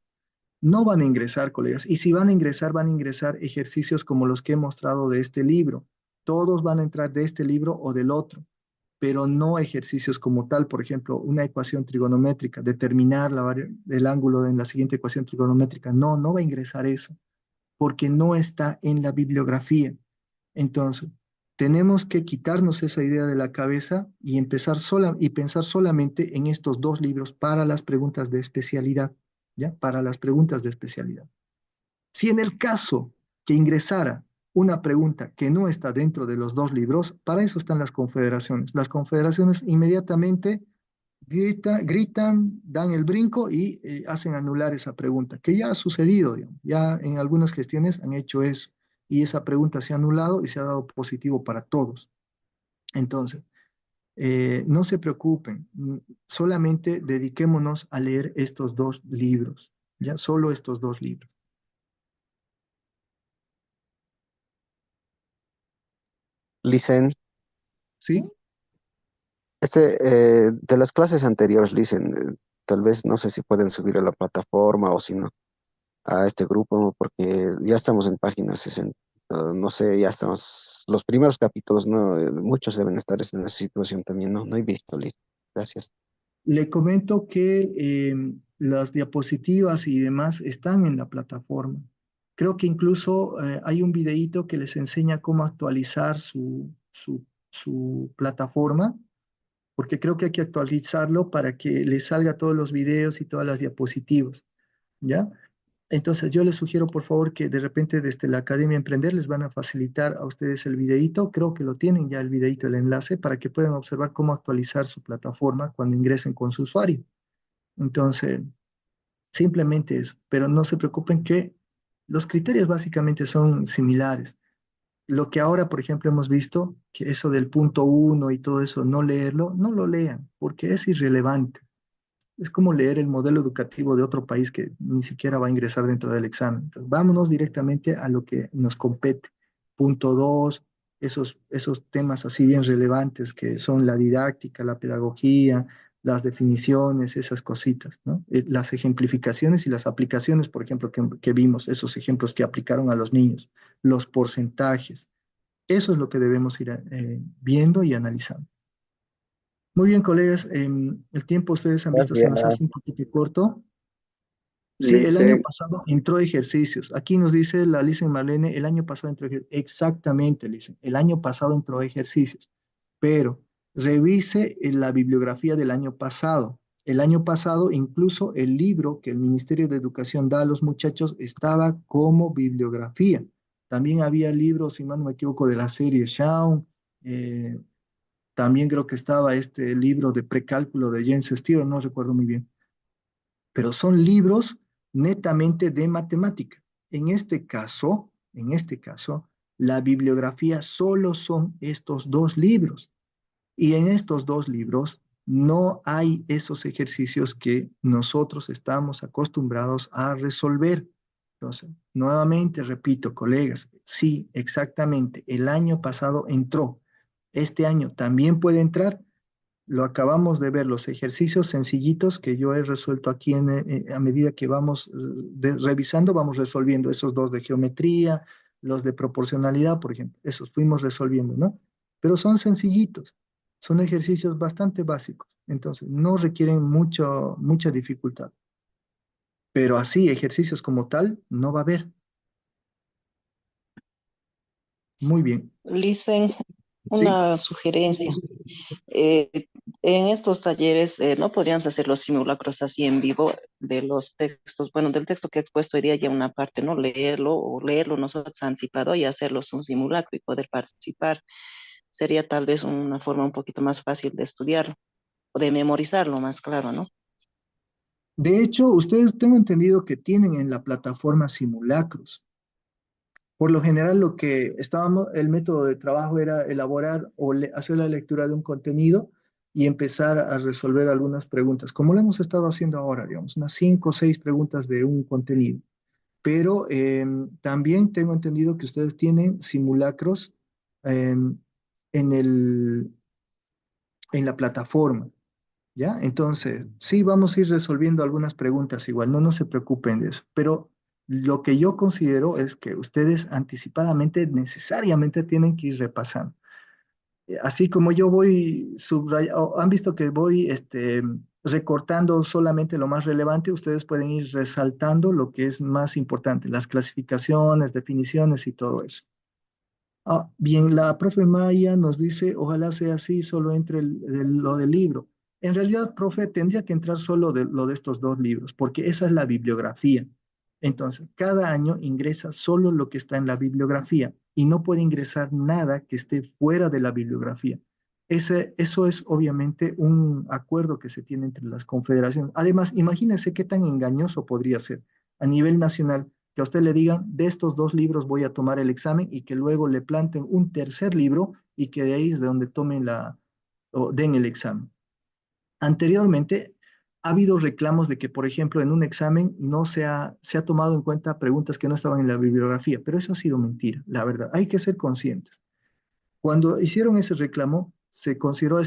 No van a ingresar, colegas. Y si van a ingresar ejercicios como los que he mostrado de este libro. Todos van a entrar de este libro o del otro, pero no ejercicios como tal. Por ejemplo, una ecuación trigonométrica, determinar el ángulo en la siguiente ecuación trigonométrica. No, no va a ingresar eso, porque no está en la bibliografía. Entonces, tenemos que quitarnos esa idea de la cabeza y pensar solamente en estos dos libros para las preguntas de especialidad, ¿ya? Para las preguntas de especialidad. Si en el caso que ingresara una pregunta que no está dentro de los dos libros, para eso están las confederaciones. Las confederaciones inmediatamente gritan, dan el brinco y hacen anular esa pregunta, que ya ha sucedido, digamos. Ya en algunas gestiones han hecho eso y esa pregunta se ha anulado y se ha dado positivo para todos. Entonces, no se preocupen, solamente dediquémonos a leer estos dos libros, ya solo estos dos libros. Licen, ¿Sí? de las clases anteriores, Licen, tal vez no sé si pueden subir a la plataforma o si no, a este grupo, ¿no? Porque ya estamos en página 60. No sé, ya estamos, los primeros capítulos, ¿no? Muchos deben estar en esa situación también, ¿no? No he visto, Licen. Gracias. Le comento que las diapositivas y demás están en la plataforma. Creo que incluso hay un videíto que les enseña cómo actualizar su plataforma, porque creo que hay que actualizarlo para que les salga todos los videos y todas las diapositivas, ¿ya? Entonces yo les sugiero por favor que de repente desde la Academia Emprender les van a facilitar a ustedes el videíto, creo que lo tienen ya el videíto, el enlace, para que puedan observar cómo actualizar su plataforma cuando ingresen con su usuario. Entonces, simplemente eso, pero no se preocupen que los criterios básicamente son similares. Lo que ahora, por ejemplo, hemos visto, que eso del punto uno y todo eso, no leerlo, no lo lean, porque es irrelevante. Es como leer el modelo educativo de otro país que ni siquiera va a ingresar dentro del examen. Entonces, vámonos directamente a lo que nos compete. Punto dos, esos temas así bien relevantes que son la didáctica, la pedagogía, las definiciones, esas cositas, ¿no? Las ejemplificaciones y las aplicaciones, por ejemplo, que vimos, esos ejemplos que aplicaron a los niños, los porcentajes. Eso es lo que debemos ir viendo y analizando. Muy bien, colegas, el tiempo ustedes han visto se nos hace Gracias, un poquito corto. Sí, el año Licen. pasado entró ejercicios. Aquí nos dice la Licen Marlene, el año pasado entró ejercicios. Exactamente, Licen, el año pasado entró ejercicios. Pero revise la bibliografía del año pasado. El año pasado incluso el libro que el Ministerio de Educación da a los muchachos estaba como bibliografía. También había libros, si mal no me equivoco, de la serie Shaun. También creo que estaba este libro de precálculo de James Steele, no recuerdo muy bien, pero son libros netamente de matemática. En este caso, la bibliografía solo son estos dos libros. Y en estos dos libros no hay esos ejercicios que nosotros estamos acostumbrados a resolver. Entonces, nuevamente repito, colegas, sí, exactamente, el año pasado entró. Este año también puede entrar. Lo acabamos de ver, los ejercicios sencillitos que yo he resuelto aquí a medida que vamos revisando, vamos resolviendo esos dos de geometría, los de proporcionalidad, por ejemplo, esos fuimos resolviendo, ¿no? Pero son sencillitos, son ejercicios bastante básicos, entonces no requieren mucha dificultad. Pero así, ejercicios como tal, no va a haber. Muy bien. Licen, Sí. una sugerencia. Eh, en estos talleres no podríamos hacer los simulacros así en vivo de los textos, bueno, del texto que he expuesto hoy día ya una parte, ¿no? Leerlo o leerlo nosotros anticipado y hacerlos un simulacro y poder participar. Sería tal vez una forma un poquito más fácil de estudiarlo o de memorizarlo más claro, ¿no? De hecho, ustedes tengo entendido que tienen en la plataforma simulacros. Por lo general, lo que estábamos, el método de trabajo era elaborar o hacer la lectura de un contenido y empezar a resolver algunas preguntas, como lo hemos estado haciendo ahora, digamos, unas 5 o 6 preguntas de un contenido. Pero también tengo entendido que ustedes tienen simulacros em, en en la plataforma, ¿ya? Entonces, sí, vamos a ir resolviendo algunas preguntas igual, no se preocupen de eso, pero lo que yo considero es que ustedes anticipadamente necesariamente tienen que ir repasando. Así como yo voy subrayando, han visto que voy recortando solamente lo más relevante, ustedes pueden ir resaltando lo que es más importante, las clasificaciones, definiciones y todo eso. Ah, bien, la profe Maya nos dice, ojalá sea así, solo entre lo del libro. En realidad, profe, tendría que entrar solo de lo de estos 2 libros, porque esa es la bibliografía. Entonces, cada año ingresa solo lo que está en la bibliografía y no puede ingresar nada que esté fuera de la bibliografía. Eso es obviamente un acuerdo que se tiene entre las confederaciones. Además, imagínense qué tan engañoso podría ser a nivel nacional que a usted le digan, de estos 2 libros voy a tomar el examen y que luego le planten un tercer libro y que de ahí es de donde tomen o den el examen. Anteriormente, ha habido reclamos de que, por ejemplo, en un examen no se ha tomado en cuenta preguntas que no estaban en la bibliografía, pero eso ha sido mentira, la verdad. Hay que ser conscientes. Cuando hicieron ese reclamo, se consideró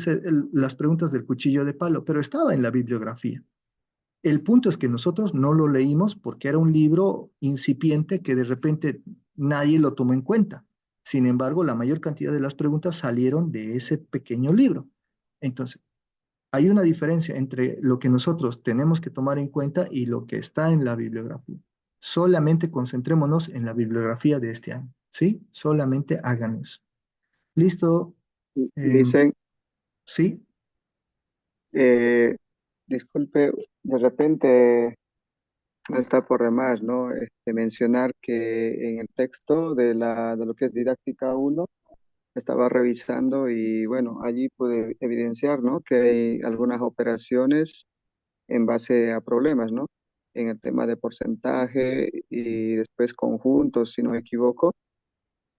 las preguntas del cuchillo de palo, pero estaba en la bibliografía. El punto es que nosotros no lo leímos porque era un libro incipiente que de repente nadie lo tomó en cuenta. Sin embargo, la mayor cantidad de las preguntas salieron de ese pequeño libro. Entonces, hay una diferencia entre lo que nosotros tenemos que tomar en cuenta y lo que está en la bibliografía. Solamente concentrémonos en la bibliografía de este año, ¿sí? Solamente hagan eso. ¿Listo? Em, Dicen, ¿Sí? eh, disculpe, de repente no está por demás, ¿no? Mencionar que en el texto de lo que es didáctica uno estaba revisando y bueno, allí pude evidenciar, ¿no? Que hay algunas operaciones en base a problemas, ¿no? En el tema de porcentaje y después conjuntos, si no me equivoco.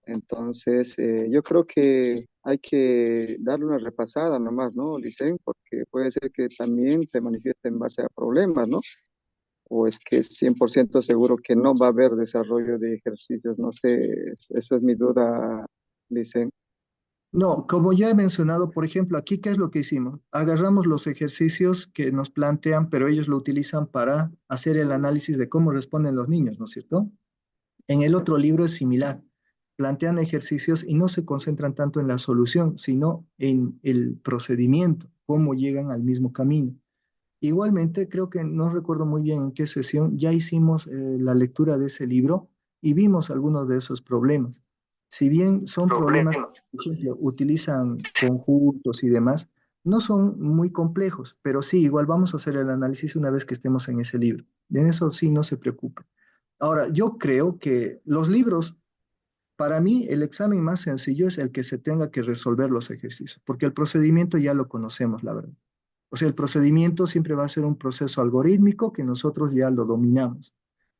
Entonces, yo creo que hay que darle una repasada nomás, ¿no, Licen? Porque puede ser que también se manifieste en base a problemas, ¿no? O es que es 100% seguro que no va a haber desarrollo de ejercicios, no sé, esa es mi duda, Licen. No, como ya he mencionado, por ejemplo, aquí, ¿qué es lo que hicimos? Agarramos los ejercicios que nos plantean, pero ellos lo utilizan para hacer el análisis de cómo responden los niños, ¿no es cierto? En el otro libro es similar. Plantean ejercicios y no se concentran tanto en la solución, sino en el procedimiento, cómo llegan al mismo camino. Igualmente, creo que no recuerdo muy bien en qué sesión ya hicimos la lectura de ese libro y vimos algunos de esos problemas. Si bien son problemas, por ejemplo, utilizan conjuntos y demás, no son muy complejos, pero sí, igual vamos a hacer el análisis una vez que estemos en ese libro. En eso sí, no se preocupe. Ahora, yo creo que los libros, para mí, el examen más sencillo es el que se tenga que resolver los ejercicios, porque el procedimiento ya lo conocemos, la verdad. O sea, el procedimiento siempre va a ser un proceso algorítmico que nosotros ya lo dominamos.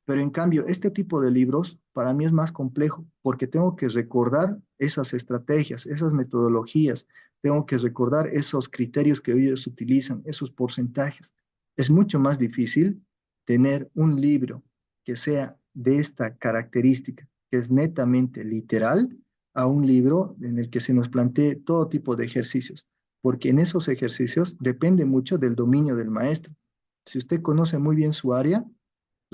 Pero en cambio, este tipo de libros para mí es más complejo porque tengo que recordar esas estrategias, esas metodologías, tengo que recordar esos criterios que ellos utilizan, esos porcentajes. Es mucho más difícil tener un libro que sea de esta característica, que es netamente literal, a un libro en el que se nos plantee todo tipo de ejercicios, porque en esos ejercicios depende mucho del dominio del maestro. Si usted conoce muy bien su área,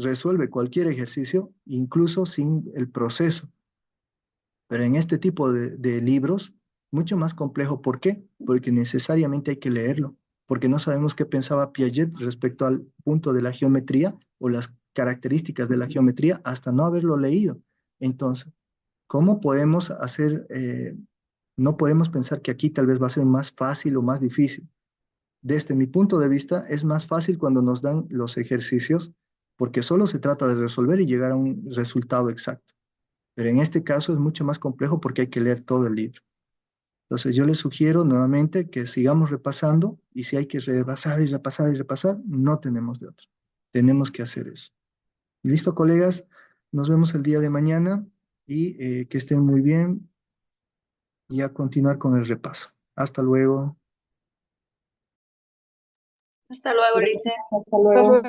resuelve cualquier ejercicio, incluso sin el proceso. Pero en este tipo de libros, mucho más complejo. ¿Por qué? Porque necesariamente hay que leerlo, porque no sabemos qué pensaba Piaget respecto al punto de la geometría o las características de la geometría hasta no haberlo leído. Entonces, ¿Cómo podemos hacer? No podemos pensar que aquí tal vez va a ser más fácil o más difícil. Desde mi punto de vista, es más fácil cuando nos dan los ejercicios, porque solo se trata de resolver y llegar a un resultado exacto. Pero en este caso es mucho más complejo porque hay que leer todo el libro. Entonces yo les sugiero nuevamente que sigamos repasando y si hay que repasar y repasar y repasar, no tenemos de otro. Tenemos que hacer eso. Listo, colegas, nos vemos el día de mañana y que estén muy bien y a continuar con el repaso. Hasta luego. Hasta luego, Lice. Hasta luego.